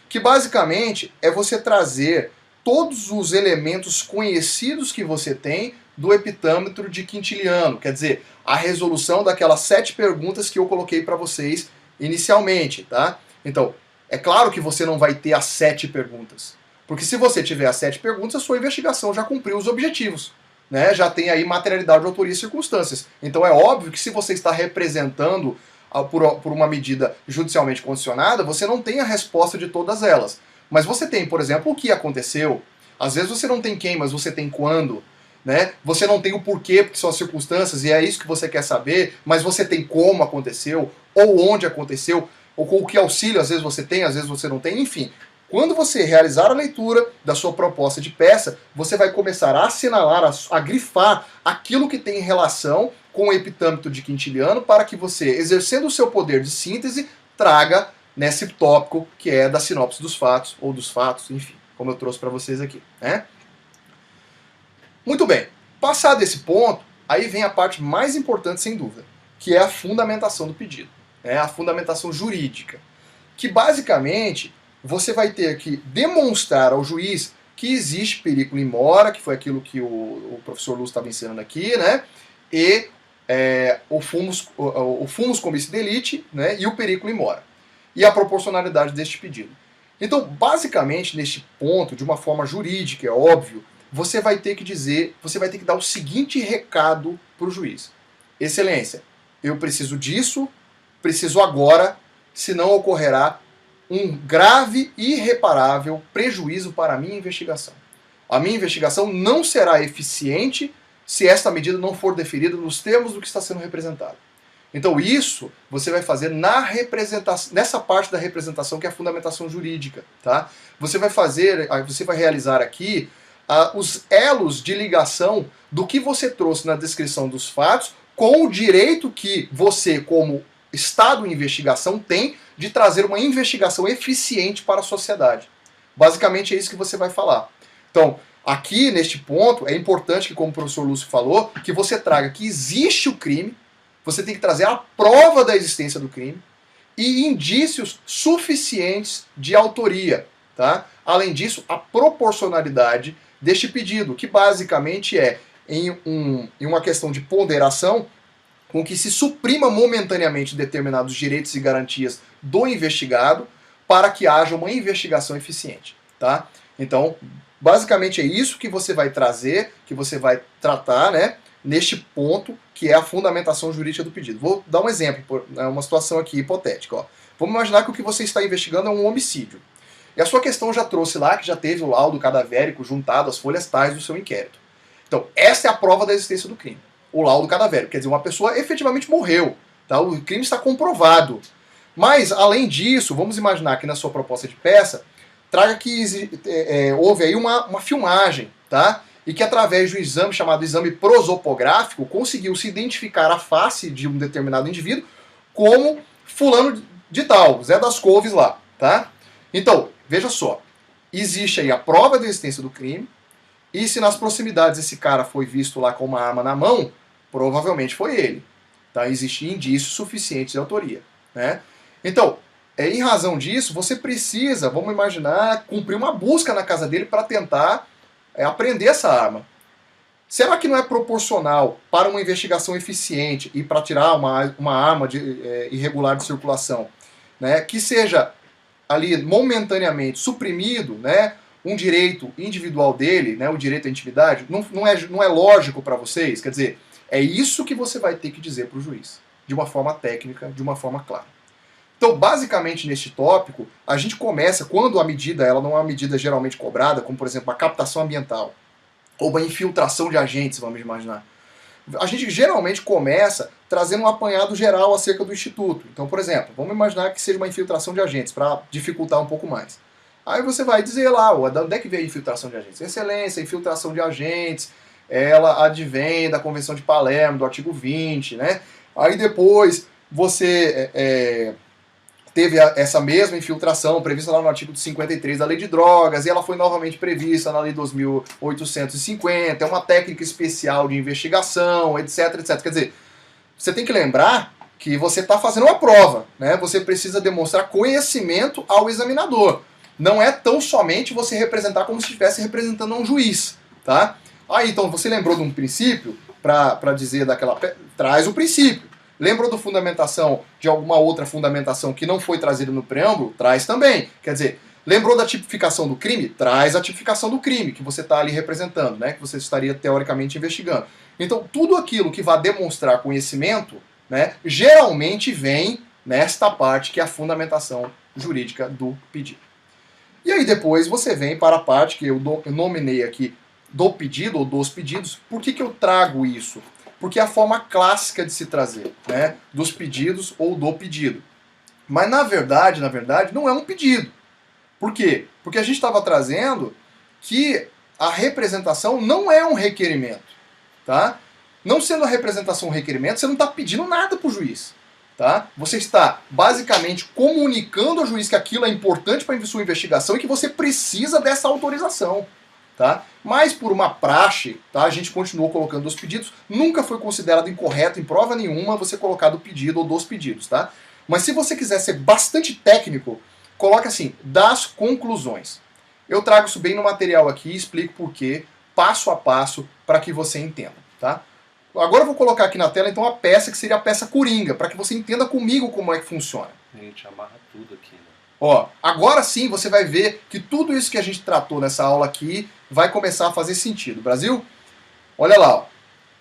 Que basicamente é você trazer todos os elementos conhecidos que você tem do epitâmetro de Quintiliano, quer dizer, a resolução daquelas 7 perguntas que eu coloquei para vocês inicialmente, tá? Então, é claro que você não vai ter as 7 perguntas, porque se você tiver as 7 perguntas, a sua investigação já cumpriu os objetivos, né? Já tem aí materialidade, autoria e circunstâncias. Então é óbvio que se você está representando por uma medida judicialmente condicionada, você não tem a resposta de todas elas. Mas você tem, por exemplo, o que aconteceu. Às vezes você não tem quem, mas você tem quando. Né? Você não tem o porquê, porque são as circunstâncias, e é isso que você quer saber, mas você tem como aconteceu, ou onde aconteceu, ou com que auxílio às vezes você tem, às vezes você não tem, enfim. Quando você realizar a leitura da sua proposta de peça, você vai começar a assinalar, a grifar aquilo que tem relação com o epitâmetro de Quintiliano para que você, exercendo o seu poder de síntese, traga nesse tópico que é da sinopse dos fatos, ou dos fatos, enfim, como eu trouxe para vocês aqui, né? Muito bem, passado esse ponto, aí vem a parte mais importante sem dúvida, que é a fundamentação do pedido, a fundamentação jurídica, que basicamente você vai ter que demonstrar ao juiz que existe periculum in mora, que foi aquilo que o professor Lúcio estava ensinando aqui, né? E o fumus comicio delite, né? E o periculum in mora. E a proporcionalidade deste pedido. Então, basicamente, neste ponto, de uma forma jurídica, é óbvio, você vai ter que dizer, você vai ter que dar o seguinte recado para o juiz. Excelência, eu preciso disso, preciso agora, senão ocorrerá um grave e irreparável prejuízo para a minha investigação. A minha investigação não será eficiente se esta medida não for deferida nos termos do que está sendo representado. Então isso você vai fazer na representação, nessa parte da representação que é a fundamentação jurídica, tá? Você vai realizar aqui os elos de ligação do que você trouxe na descrição dos fatos com o direito que você, como Estado em investigação, tem de trazer uma investigação eficiente para a sociedade. Basicamente é isso que você vai falar. Então, aqui neste ponto, é importante que, como o professor Lúcio falou, que você traga que existe o crime, você tem que trazer a prova da existência do crime e indícios suficientes de autoria. Tá? Além disso, a proporcionalidade deste pedido, que basicamente é em uma questão de ponderação, com que se suprima momentaneamente determinados direitos e garantias do investigado para que haja uma investigação eficiente. Tá? Então, basicamente é isso que você vai trazer, que você vai tratar, né, neste ponto, que é a fundamentação jurídica do pedido. Vou dar um exemplo, uma situação aqui hipotética. Ó. Vamos imaginar que o que você está investigando é um homicídio. E a sua questão já trouxe lá que já teve o laudo cadavérico juntado às folhas tais do seu inquérito. Então, essa é a prova da existência do crime. O laudo cadavérico, quer dizer, uma pessoa efetivamente morreu. Tá? O crime está comprovado. Mas, além disso, vamos imaginar que na sua proposta de peça, traga que houve aí uma filmagem, tá? E que através do exame chamado exame prosopográfico, conseguiu-se identificar a face de um determinado indivíduo como fulano de tal, Zé das Couves lá, tá? Então, veja só, existe aí a prova da existência do crime, e se nas proximidades esse cara foi visto lá com uma arma na mão, provavelmente foi ele. Tá? Existe indício suficiente de autoria. Né? Então, em razão disso, você precisa, vamos imaginar, cumprir uma busca na casa dele para tentar apreender essa arma. Será que não é proporcional para uma investigação eficiente e para tirar uma arma irregular de circulação, né, que seja ali momentaneamente suprimido, né, um direito individual dele, né, o direito à intimidade? Não é lógico para vocês? Quer dizer, é isso que você vai ter que dizer para o juiz, de uma forma técnica, de uma forma clara. Então, basicamente, neste tópico, a gente começa, quando a medida ela não é uma medida geralmente cobrada, como, por exemplo, a captação ambiental, ou uma infiltração de agentes, vamos imaginar. A gente geralmente começa trazendo um apanhado geral acerca do Instituto. Então, por exemplo, vamos imaginar que seja uma infiltração de agentes, para dificultar um pouco mais. Aí você vai dizer lá, onde é que veio a infiltração de agentes? Excelência, a infiltração de agentes, ela advém da Convenção de Palermo, do artigo 20, né? Aí depois você teve essa mesma infiltração prevista lá no artigo 53 da Lei de Drogas, e ela foi novamente prevista na Lei 2.850, é uma técnica especial de investigação, etc, etc. Quer dizer, você tem que lembrar que você está fazendo uma prova, né? Você precisa demonstrar conhecimento ao examinador. Não é tão somente você representar como se estivesse representando um juiz, tá? Então você lembrou de um princípio, para dizer daquela... Traz o princípio. Lembrou da fundamentação, de alguma outra fundamentação que não foi trazida no preâmbulo? Traz também. Quer dizer, lembrou da tipificação do crime? Traz a tipificação do crime que você está ali representando, né? Que você estaria teoricamente investigando. Então, tudo aquilo que vai demonstrar conhecimento, né, geralmente vem nesta parte que é a fundamentação jurídica do pedido. E aí depois você vem para a parte que eu nominei aqui do pedido ou dos pedidos. Por que eu trago isso? Porque é a forma clássica de se trazer, né, dos pedidos ou do pedido. Mas na verdade, não é um pedido. Por quê? Porque a gente estava trazendo que a representação não é um requerimento, tá? Não sendo a representação um requerimento, você não está pedindo nada para o juiz, tá? Você está basicamente comunicando ao juiz que aquilo é importante para a sua investigação e que você precisa dessa autorização. Tá? Mas por uma praxe, tá, a gente continuou colocando os pedidos, nunca foi considerado incorreto em prova nenhuma você colocar do pedido ou dos pedidos, tá? Mas se você quiser ser bastante técnico, coloca assim, das conclusões. Eu trago isso bem no material aqui, explico por quê, passo a passo, para que você entenda, tá? Agora eu vou colocar aqui na tela então a peça que seria a peça coringa, para que você entenda comigo como é que funciona. A gente amarra tudo aqui, né? Ó, agora sim você vai ver que tudo isso que a gente tratou nessa aula aqui vai começar a fazer sentido. Brasil? Olha lá, ó.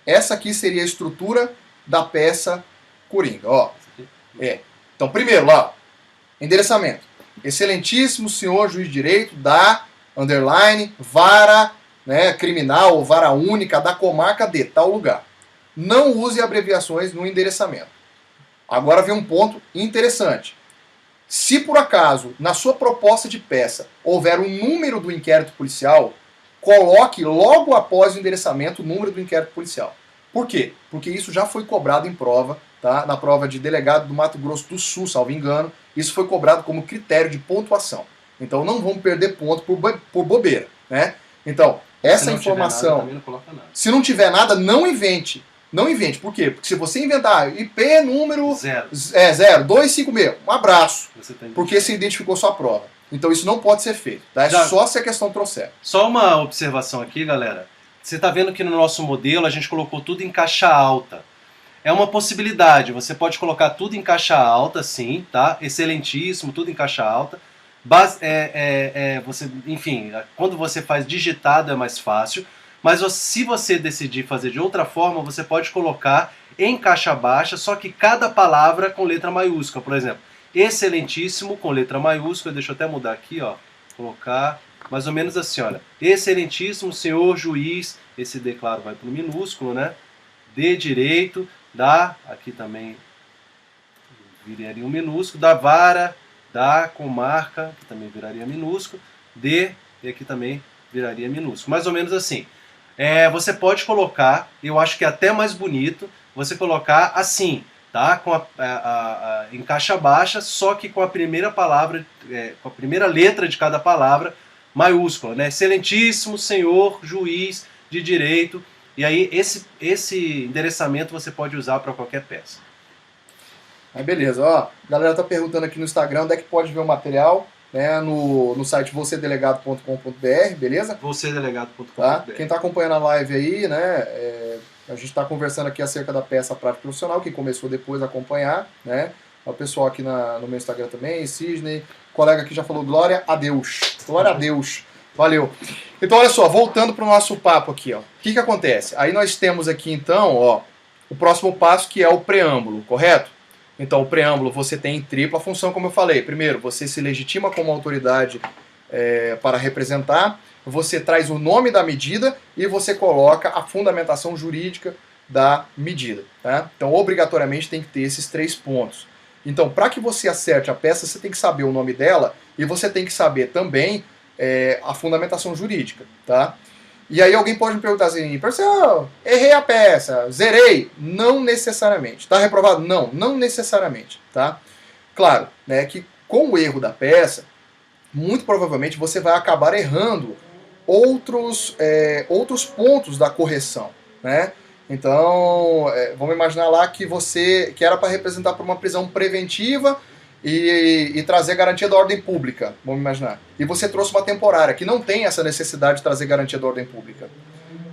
Essa aqui seria a estrutura da peça coringa, ó. Então, primeiro lá, ó, endereçamento. Excelentíssimo senhor juiz de direito da underline vara, né, criminal ou vara única da comarca de tal lugar. Não use abreviações no endereçamento. Agora vem um ponto interessante. Se por acaso, na sua proposta de peça, houver um número do inquérito policial, coloque logo após o endereçamento o número do inquérito policial. Por quê? Porque isso já foi cobrado em prova, tá? Na prova de delegado do Mato Grosso do Sul, salvo engano, isso foi cobrado como critério de pontuação. Então não vamos perder ponto por bobeira, né? Então, essa informação, se não tiver nada, não invente. Não invente. Por quê? Porque se você inventar IP número 0256, um abraço. Porque você identificou sua prova. Então isso não pode ser feito. Tá? É só se a questão trouxer. Só uma observação aqui, galera. Você está vendo que no nosso modelo a gente colocou tudo em caixa alta. É uma possibilidade. Você pode colocar tudo em caixa alta, sim, tá? Excelentíssimo, tudo em caixa alta. Enfim, quando você faz digitado é mais fácil. Mas se você decidir fazer de outra forma, você pode colocar em caixa baixa, só que cada palavra com letra maiúscula. Por exemplo, excelentíssimo com letra maiúscula, deixa eu até mudar aqui, ó, colocar mais ou menos assim, olha. Excelentíssimo senhor juiz, esse D, claro, vai para o minúsculo, né? De direito, aqui também viraria um minúsculo, da vara, da comarca, que também viraria minúsculo, e aqui também viraria minúsculo. Mais ou menos assim. Você pode colocar, eu acho que é até mais bonito, você colocar assim, tá? Em caixa baixa, só que com a primeira palavra, com a primeira letra de cada palavra maiúscula, né? Excelentíssimo senhor juiz de direito. E aí esse endereçamento você pode usar para qualquer peça. Aí beleza, ó. A galera tá perguntando aqui no Instagram onde é que pode ver o material. Né, no site vocêdelegado.com.br, beleza? Vocêdelegado.com.br. Tá? Quem está acompanhando a live aí, né, a gente está conversando aqui acerca da peça prática profissional, quem começou depois a acompanhar, né? O pessoal aqui no meu Instagram também, Sidney, colega aqui já falou glória a Deus. Glória a Deus. Valeu. Então, olha só, voltando para o nosso papo aqui, ó. O que acontece? Aí nós temos aqui, então, ó, o próximo passo que é o preâmbulo, correto? Então, o preâmbulo você tem tripla função, como eu falei. Primeiro, você se legitima como autoridade para representar, você traz o nome da medida e você coloca a fundamentação jurídica da medida. Tá? Então, obrigatoriamente, tem que ter esses 3 pontos. Então, para que você acerte a peça, você tem que saber o nome dela e você tem que saber também a fundamentação jurídica. Tá? E aí alguém pode me perguntar assim, professor, errei a peça, zerei. Não necessariamente. Está reprovado? Não, não necessariamente. Tá? Claro, né, que com o erro da peça, muito provavelmente você vai acabar errando outros pontos da correção, né? Então, vamos imaginar lá que que era para representar por uma prisão preventiva e trazer garantia da ordem pública, vamos imaginar. E você trouxe uma temporária, que não tem essa necessidade de trazer garantia da ordem pública.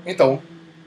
Então,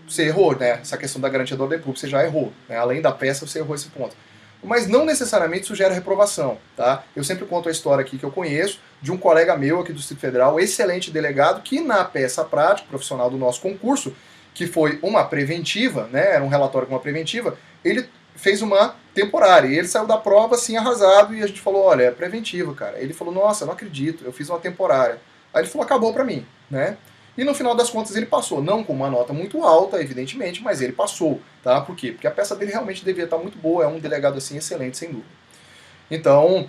você errou, né? Essa questão da garantia da ordem pública, você já errou, né? Além da peça, você errou esse ponto. Mas não necessariamente isso gera reprovação, tá? Eu sempre conto a história aqui que eu conheço de um colega meu aqui do Distrito Federal, excelente delegado, que na peça prática, profissional do nosso concurso, que foi uma preventiva, né? Era um relatório com uma preventiva, ele fez uma temporária. E ele saiu da prova assim arrasado e a gente falou, olha, é preventiva, cara. Ele falou, nossa, não acredito, eu fiz uma temporária. Aí ele falou, acabou pra mim, né? E no final das contas ele passou, não com uma nota muito alta, evidentemente, mas ele passou, tá? Por quê? Porque a peça dele realmente devia estar muito boa, é um delegado assim excelente, sem dúvida. Então,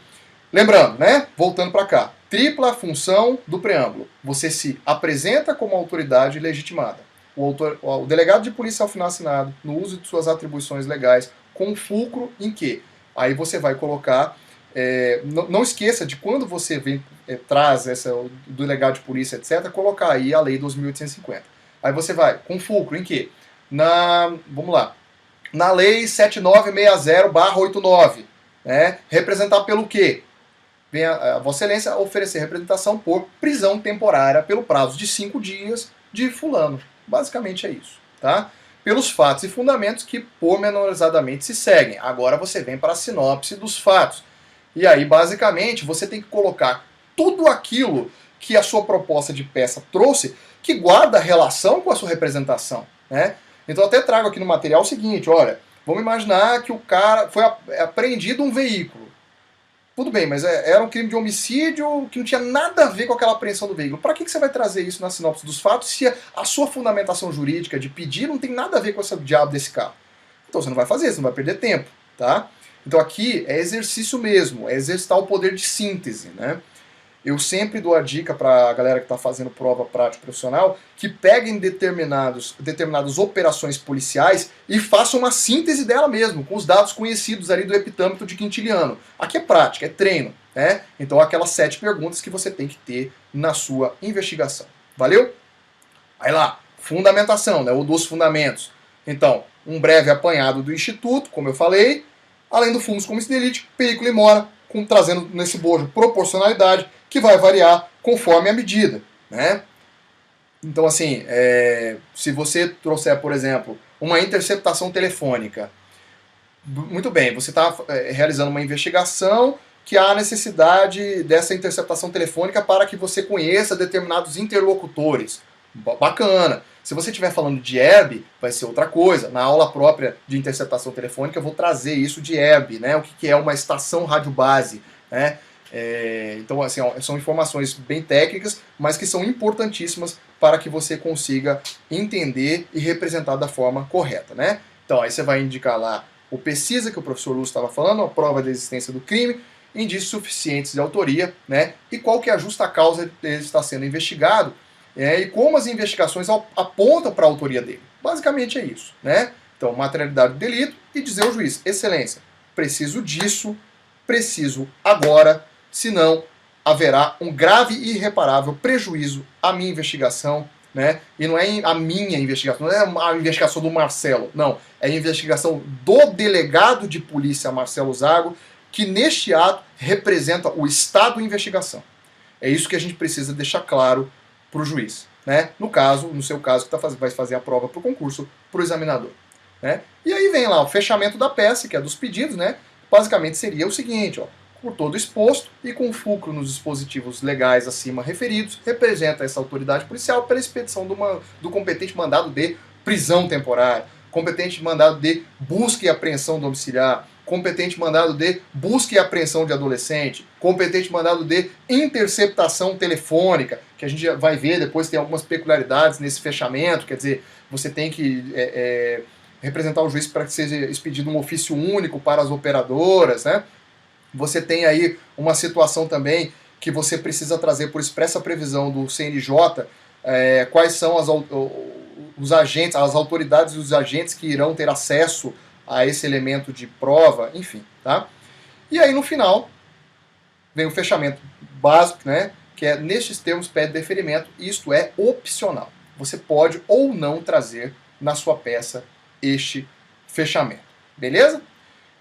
lembrando, né? Voltando para cá, tripla função do preâmbulo. Você se apresenta como autoridade legitimada. O delegado de polícia ao final assinado, no uso de suas atribuições legais, com fulcro em que? Aí você vai colocar... não esqueça de quando você traz do delegado de polícia, etc., colocar aí a lei 2.850. Aí você vai, com fulcro em quê? Vamos lá. Na lei 7960/89, né? Representar pelo quê? Vem a Vossa Excelência oferecer representação por prisão temporária pelo prazo de 5 dias de fulano. Basicamente é isso, tá? Pelos fatos e fundamentos que pormenorizadamente se seguem. Agora você vem para a sinopse dos fatos. E aí, basicamente, você tem que colocar tudo aquilo que a sua proposta de peça trouxe que guarda relação com a sua representação, né? Então eu até trago aqui no material o seguinte, olha, vamos imaginar que o cara foi apreendido um veículo. Tudo bem, mas era um crime de homicídio que não tinha nada a ver com aquela apreensão do veículo. Para que você vai trazer isso na sinopse dos fatos se a sua fundamentação jurídica de pedir não tem nada a ver com esse diabo desse carro? Então você não vai fazer, você não vai perder tempo, tá? Então aqui é exercício mesmo, é exercitar o poder de síntese, né? Eu sempre dou a dica para a galera que está fazendo prova prática profissional que peguem determinadas operações policiais e façam uma síntese dela mesmo, com os dados conhecidos ali do epitâmetro de Quintiliano. Aqui é prática, é treino, né? Então aquelas 7 perguntas que você tem que ter na sua investigação. Valeu? Aí lá, fundamentação, né? O dos fundamentos. Então, um breve apanhado do Instituto, como eu falei, além do fumus comis delicti, veículo e mora, trazendo nesse bojo proporcionalidade, que vai variar conforme a medida, né? Então, assim, se você trouxer, por exemplo, uma interceptação telefônica, muito bem, você está realizando uma investigação que há necessidade dessa interceptação telefônica para que você conheça determinados interlocutores. Bacana. Se você estiver falando de ERB, vai ser outra coisa. Na aula própria de interceptação telefônica eu vou trazer isso de ERB, né? O que é uma estação rádio-base, né? Então, assim, são informações bem técnicas, mas que são importantíssimas para que você consiga entender e representar da forma correta, né? Então, aí você vai indicar lá o PCISA, que o professor Lúcio estava falando, a prova da existência do crime, indícios suficientes de autoria, né? E qual que é a justa causa dele estar sendo investigado, e como as investigações apontam para a autoria dele. Basicamente é isso, né? Então, materialidade do delito e dizer ao juiz, excelência, preciso disso, preciso agora, senão haverá um grave e irreparável prejuízo à minha investigação, né? E não é a minha investigação, não é a investigação do Marcelo, não. É a investigação do delegado de polícia Marcelo Zago, que neste ato representa o Estado de investigação. É isso que a gente precisa deixar claro para o juiz, né? No seu caso, que vai fazer a prova para o concurso, para o examinador, né? E aí vem lá o fechamento da peça, que é dos pedidos, né? Basicamente seria o seguinte, ó, por todo exposto e com fulcro nos dispositivos legais acima referidos, representa essa autoridade policial pela expedição do competente mandado de prisão temporária, competente mandado de busca e apreensão domiciliar, competente mandado de busca e apreensão de adolescente, competente mandado de interceptação telefônica, que a gente vai ver depois, tem algumas peculiaridades nesse fechamento, quer dizer, você tem que representar o juiz para que seja expedido um ofício único para as operadoras, né? Você tem aí uma situação também que você precisa trazer por expressa previsão do CNJ, quais são os agentes, as autoridades e os agentes que irão ter acesso a esse elemento de prova, enfim, tá? E aí no final, vem o fechamento básico, né? Que é, nestes termos, pede deferimento, isto é opcional. Você pode ou não trazer na sua peça este fechamento. Beleza?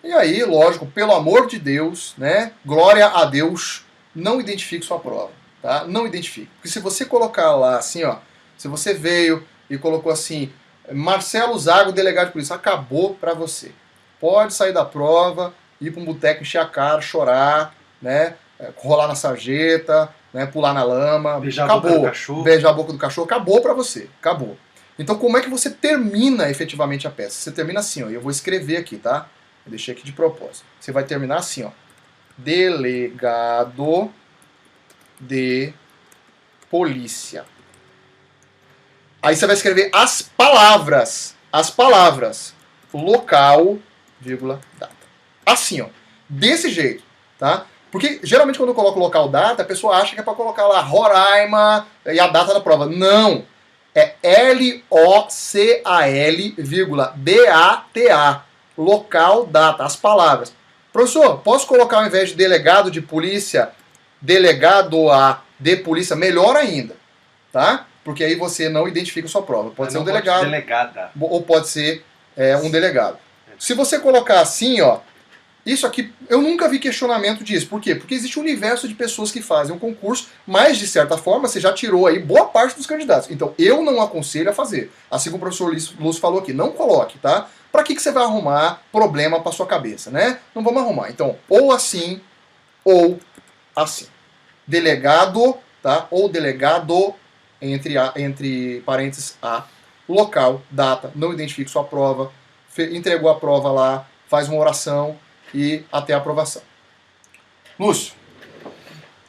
E aí, lógico, pelo amor de Deus, né? Glória a Deus, não identifique sua prova, tá? Não identifique. Porque se você colocar lá assim, ó, se você veio e colocou assim, Marcelo Zago, delegado de polícia, acabou pra você. Pode sair da prova, ir pra um boteco, encher a cara, chorar, né? Rolar na sarjeta, né? Pular na lama. Beijar acabou. a boca do cachorro. Beijar a boca do cachorro, acabou pra você. Acabou. Então como é que você termina efetivamente a peça? Você termina assim, ó. Eu vou escrever aqui, tá? Eu deixei aqui de propósito. Você vai terminar assim, ó. Delegado de polícia. Aí você vai escrever as palavras. As palavras. Local, vírgula, data. Assim, ó. Desse jeito, tá? Porque geralmente quando eu coloco local, data, a pessoa acha que é para colocar lá Roraima e a data da prova. Não. É L-O-C-A-L, vírgula, D-A-T-A. Local, data, as palavras. Professor, posso colocar ao invés de delegado de polícia, delegado a de polícia? Melhor ainda, tá? Porque aí você não identifica a sua prova. Pode ser um delegado. Delegada. Ou pode ser um delegado. Se você colocar assim, ó, isso aqui, eu nunca vi questionamento disso. Por quê? Porque existe um universo de pessoas que fazem um concurso, mas de certa forma você já tirou aí boa parte dos candidatos. Então eu não aconselho a fazer. Assim como o professor Lúcio falou aqui, não coloque, tá? Pra que você vai arrumar problema pra sua cabeça, né? Não vamos arrumar. Então, ou assim, ou assim. Delegado, tá? Ou delegado, entre parênteses, a local, data, não identifique sua prova, entregou a prova lá, faz uma oração e até a aprovação. Lúcio.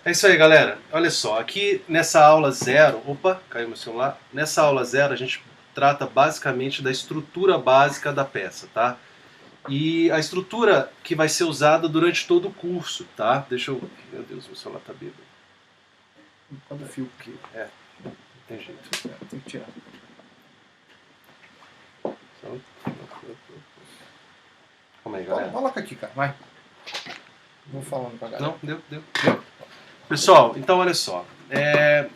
É isso aí, galera. Olha só, aqui nessa aula 0, opa, caiu meu celular. Nessa aula 0 a gente trata basicamente da estrutura básica da peça, tá? E a estrutura que vai ser usada durante todo o curso, tá? Deixa eu... Meu Deus, meu celular tá bêbado. Quando o fio aqui. Não tem jeito. Tem que tirar. Calma aí, galera. Coloca aqui, cara, vai. Vou falando pra galera. Não, deu. Pessoal, então olha só.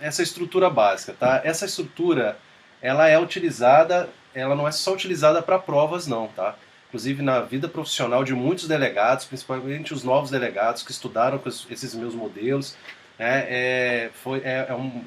Essa estrutura básica, tá? Essa estrutura, ela é utilizada, ela não é só utilizada para provas não, tá? Inclusive na vida profissional de muitos delegados, principalmente os novos delegados que estudaram com esses meus modelos, é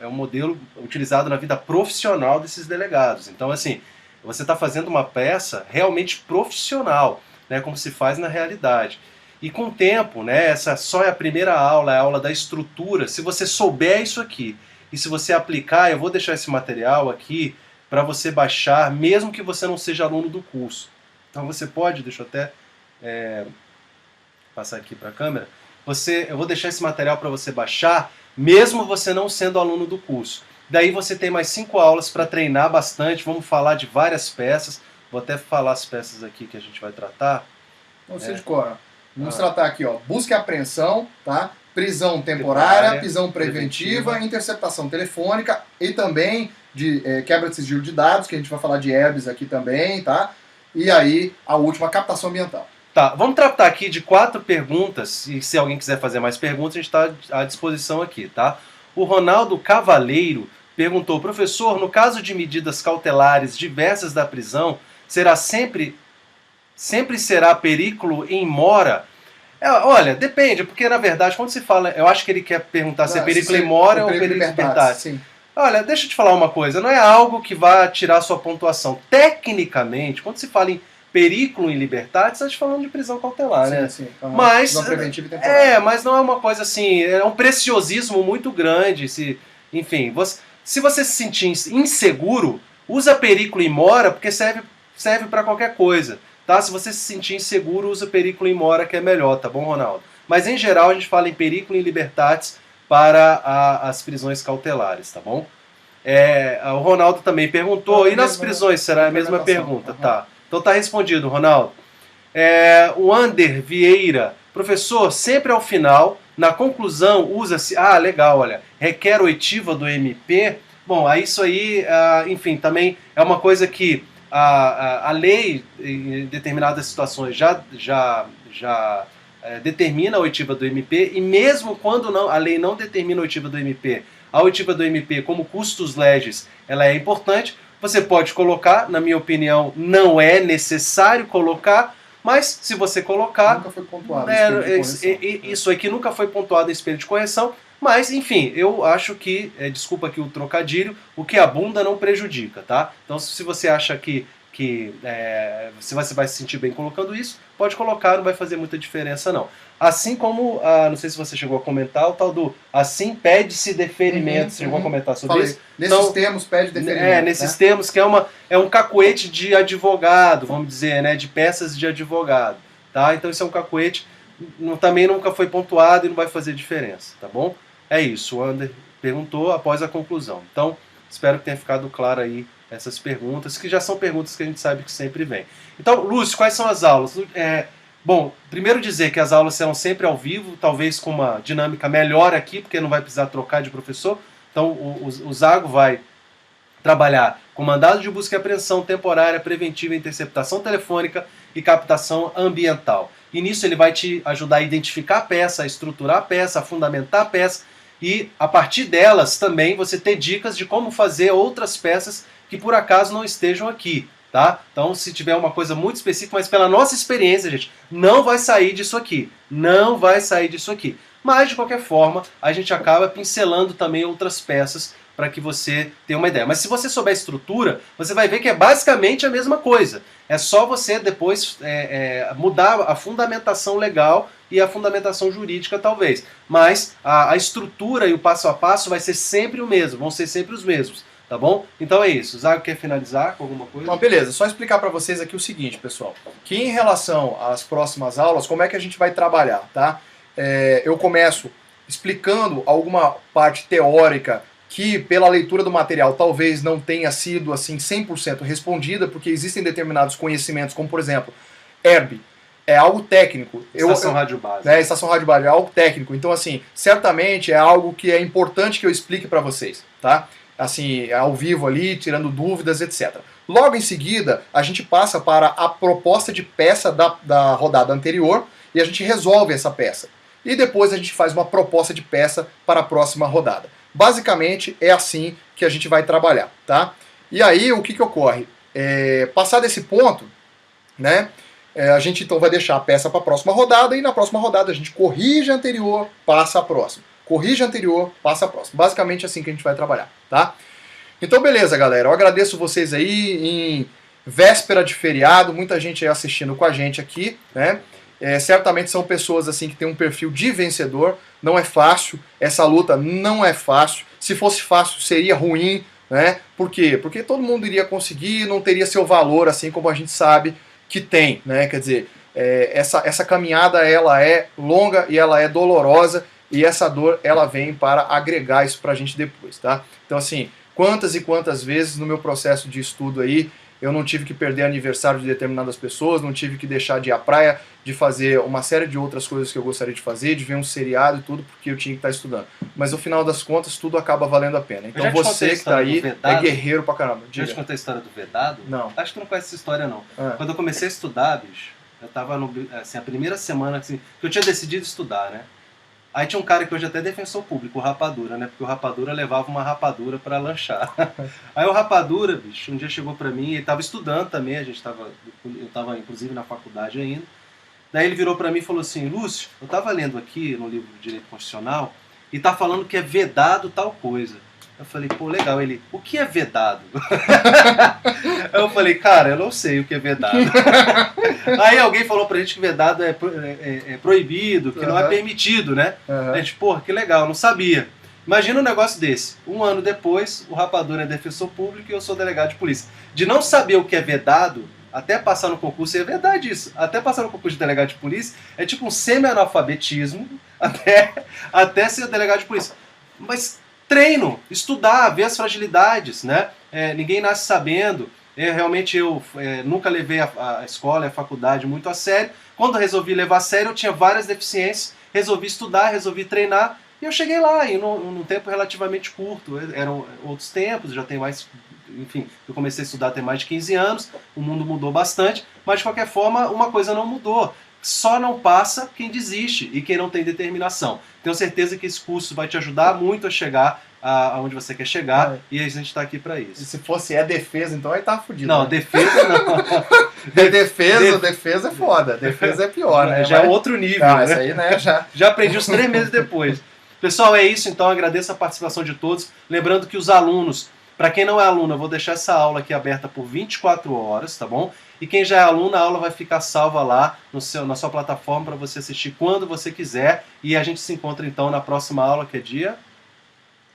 um modelo utilizado na vida profissional desses delegados. Então, assim, você está fazendo uma peça realmente profissional, né, como se faz na realidade. E com o tempo, né, essa só é a primeira aula, é a aula da estrutura. Se você souber isso aqui, e se você aplicar, eu vou deixar esse material aqui para você baixar, mesmo que você não seja aluno do curso. Então você pode, deixa eu até passar aqui para a câmera, eu vou deixar esse material para você baixar, mesmo você não sendo aluno do curso. Daí você tem mais 5 aulas para treinar bastante, vamos falar de várias peças, vou até falar as peças aqui que a gente vai tratar. Não sei de cor. Vamos tratar aqui, ó, busca e apreensão, tá? Prisão temporária, prisão preventiva, interceptação telefônica e também de quebra de sigilo de dados, que a gente vai falar de herbes aqui também, tá? E aí, a última, captação ambiental. Tá, vamos tratar aqui de 4 perguntas, e se alguém quiser fazer mais perguntas, a gente está à disposição aqui, tá? O Ronaldo Cavaleiro perguntou, professor, no caso de medidas cautelares diversas da prisão, sempre será perículo em mora? Olha, depende, porque na verdade, quando se fala, eu acho que ele quer perguntar se é perículo em mora ou perículo em liberdade. Sim. Olha, deixa eu te falar uma coisa, não é algo que vá tirar sua pontuação. Tecnicamente, quando se fala em perículo em liberdade, você está falando de prisão cautelar, né? Sim. Mas, prisão preventiva e temporária. mas não é uma coisa assim, é um preciosismo muito grande. Enfim, se você se sentir inseguro, usa perículo em mora, porque serve para qualquer coisa. Tá? Se você se sentir inseguro, usa perículo em mora, que é melhor, tá bom, Ronaldo? Mas em geral a gente fala em perículo em libertatis para as prisões cautelares, tá bom? O Ronaldo também perguntou, e nas prisões será a mesma pergunta? Tá. Então tá respondido, Ronaldo. O Ander Vieira, professor, sempre ao final, na conclusão, usa-se, legal, olha, requer oitiva do MP. Bom, isso aí, enfim, também é uma coisa que a lei, em determinadas situações, já determina a oitiva do MP, e mesmo quando a lei não determina a oitiva do MP, a oitiva do MP, como custos legis, ela é importante, você pode colocar, na minha opinião, não é necessário colocar, mas se você colocar... Nunca foi pontuado em espelho de correção. Isso aqui nunca foi pontuado em espelho de correção, mas, enfim, eu acho que, desculpa aqui o trocadilho, o que abunda não prejudica, tá? Então, se você acha que se você vai se sentir bem colocando isso, pode colocar, não vai fazer muita diferença não. Assim como, não sei se você chegou a comentar, o tal do assim pede-se deferimento, você chegou a comentar sobre isso? Nesses termos pede deferimento. Nesses termos que é um cacuete de advogado, vamos dizer, né, de peças de advogado, tá? Então isso é um cacuete, também nunca foi pontuado e não vai fazer diferença, tá bom? É isso, o Ander perguntou após a conclusão. Então, espero que tenha ficado claro aí essas perguntas, que já são perguntas que a gente sabe que sempre vem. Então, Lúcio, quais são as aulas? Bom, primeiro dizer que as aulas serão sempre ao vivo, talvez com uma dinâmica melhor aqui, porque não vai precisar trocar de professor. Então, o Zago vai trabalhar com mandado de busca e apreensão temporária, preventiva, interceptação telefônica e captação ambiental. E nisso ele vai te ajudar a identificar a peça, a estruturar a peça, a fundamentar a peça, e a partir delas também você ter dicas de como fazer outras peças que por acaso não estejam aqui, tá? Então, se tiver uma coisa muito específica, mas pela nossa experiência, gente, não vai sair disso aqui. Não vai sair disso aqui. Mas, de qualquer forma, a gente acaba pincelando também outras peças para que você tenha uma ideia. Mas se você souber a estrutura, você vai ver que é basicamente a mesma coisa. É só você depois mudar a fundamentação legal e a fundamentação jurídica, talvez. Mas a estrutura e o passo a passo vai ser sempre o mesmo, vão ser sempre os mesmos. Tá bom? Então é isso. O Zago quer finalizar com alguma coisa? Então, beleza. Só explicar para vocês aqui o seguinte, pessoal. Que em relação às próximas aulas, como é que a gente vai trabalhar, tá? Eu começo explicando alguma parte teórica que, pela leitura do material, talvez não tenha sido assim 100% respondida, porque existem determinados conhecimentos, como por exemplo, ERB. É algo técnico. Estação Rádio Base. Estação Rádio Base, é algo técnico. Então, assim, certamente é algo que é importante que eu explique para vocês, tá? Assim, ao vivo ali, tirando dúvidas, etc. Logo em seguida, a gente passa para a proposta de peça da rodada anterior e a gente resolve essa peça. E depois a gente faz uma proposta de peça para a próxima rodada. Basicamente, é assim que a gente vai trabalhar, tá? E aí, o que ocorre? Passado esse ponto, né, a gente então vai deixar a peça para a próxima rodada e na próxima rodada a gente corrige a anterior, passa a próxima. Corrige a anterior, passa a próxima. Basicamente assim que a gente vai trabalhar, tá? Então beleza, galera. Eu agradeço vocês aí em véspera de feriado, muita gente aí assistindo com a gente aqui, né? Certamente são pessoas assim que têm um perfil de vencedor. Não é fácil, essa luta não é fácil. Se fosse fácil seria ruim, né? Por quê? Porque todo mundo iria conseguir, não teria seu valor assim como a gente sabe que tem, né? Quer dizer, essa caminhada ela é longa e ela é dolorosa. E essa dor, ela vem para agregar isso pra gente depois, tá? Então, assim, quantas e quantas vezes no meu processo de estudo aí, eu não tive que perder aniversário de determinadas pessoas, não tive que deixar de ir à praia, de fazer uma série de outras coisas que eu gostaria de fazer, de ver um seriado e tudo, porque eu tinha que estar estudando. Mas no final das contas, tudo acaba valendo a pena. Então você que está aí é guerreiro pra caramba. Diga. Eu te contei a história do vedado? Não. Acho que tu não conhece essa história, não. Quando eu comecei a estudar, bicho, eu tava assim, a primeira semana assim, que eu tinha decidido estudar, né? Aí tinha um cara que hoje até é defensor público, o Rapadura, né? Porque o Rapadura levava uma rapadura pra lanchar. Aí o Rapadura, bicho, um dia chegou pra mim, ele tava estudando também, eu tava inclusive na faculdade ainda. Daí ele virou pra mim e falou assim: Lúcio, eu tava lendo aqui no livro do Direito Constitucional e tá falando que é vedado tal coisa. Eu falei, pô, legal. Ele, o que é vedado? Aí eu falei, cara, eu não sei o que é vedado. Aí alguém falou pra gente que vedado é proibido, que não é permitido, né? A gente, pô, que legal, eu não sabia. Imagina um negócio desse. Um ano depois, o Rapadura é defensor público e eu sou delegado de polícia. De não saber o que é vedado, até passar no concurso, é verdade isso, até passar no concurso de delegado de polícia, é tipo um semi-analfabetismo até ser delegado de polícia. Mas treino, estudar, ver as fragilidades, né? Ninguém nasce sabendo. Realmente eu nunca levei a escola e a faculdade muito a sério. Quando resolvi levar a sério, eu tinha várias deficiências, resolvi estudar, resolvi treinar, e eu cheguei lá, e num tempo relativamente curto. Eram outros tempos, já tem mais... Enfim, eu comecei a estudar tem mais de 15 anos, o mundo mudou bastante, mas de qualquer forma, uma coisa não mudou. Só não passa quem desiste e quem não tem determinação. Tenho certeza que esse curso vai te ajudar muito a chegar aonde você quer chegar, e a gente está aqui para E isso. se fosse defesa, então aí tá fudido. Não, né? defesa não. Defesa é foda. Defesa é pior, né? Já é outro nível. Não, né? isso aí, né, já... Já aprendi os 3 meses depois. Pessoal, é isso então. Agradeço a participação de todos. Lembrando que os alunos, para quem não é aluno, eu vou deixar essa aula aqui aberta por 24 horas, tá bom? E quem já é aluno, a aula vai ficar salva lá na sua plataforma para você assistir quando você quiser. E a gente se encontra então na próxima aula, que é dia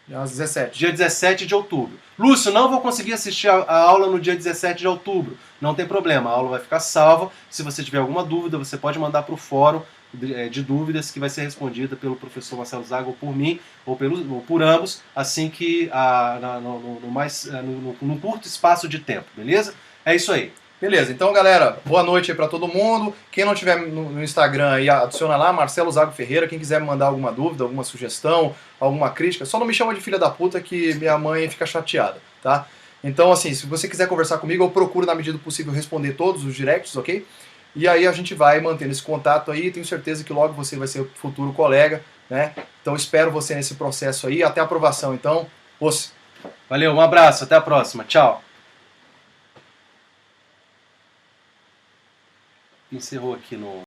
17. Dia 17 de outubro. Lúcio, não vou conseguir assistir a aula no dia 17 de outubro. Não tem problema, a aula vai ficar salva. Se você tiver alguma dúvida, você pode mandar para o fórum de dúvidas, que vai ser respondida pelo professor Marcelo Zago, ou por mim, ou por ambos, assim que num curto espaço de tempo, beleza? É isso aí. Beleza, então galera, boa noite aí pra todo mundo. Quem não tiver no Instagram aí, adiciona lá, Marcelo Zago Ferreira. Quem quiser me mandar alguma dúvida, alguma sugestão, alguma crítica, só não me chama de filha da puta que minha mãe fica chateada, tá? Então assim, se você quiser conversar comigo, eu procuro na medida do possível responder todos os directs, ok? E aí a gente vai mantendo esse contato aí, tenho certeza que logo você vai ser o futuro colega, né? Então espero você nesse processo aí, até a aprovação. Então, Valeu, um abraço, até a próxima, tchau. Encerrou aqui no...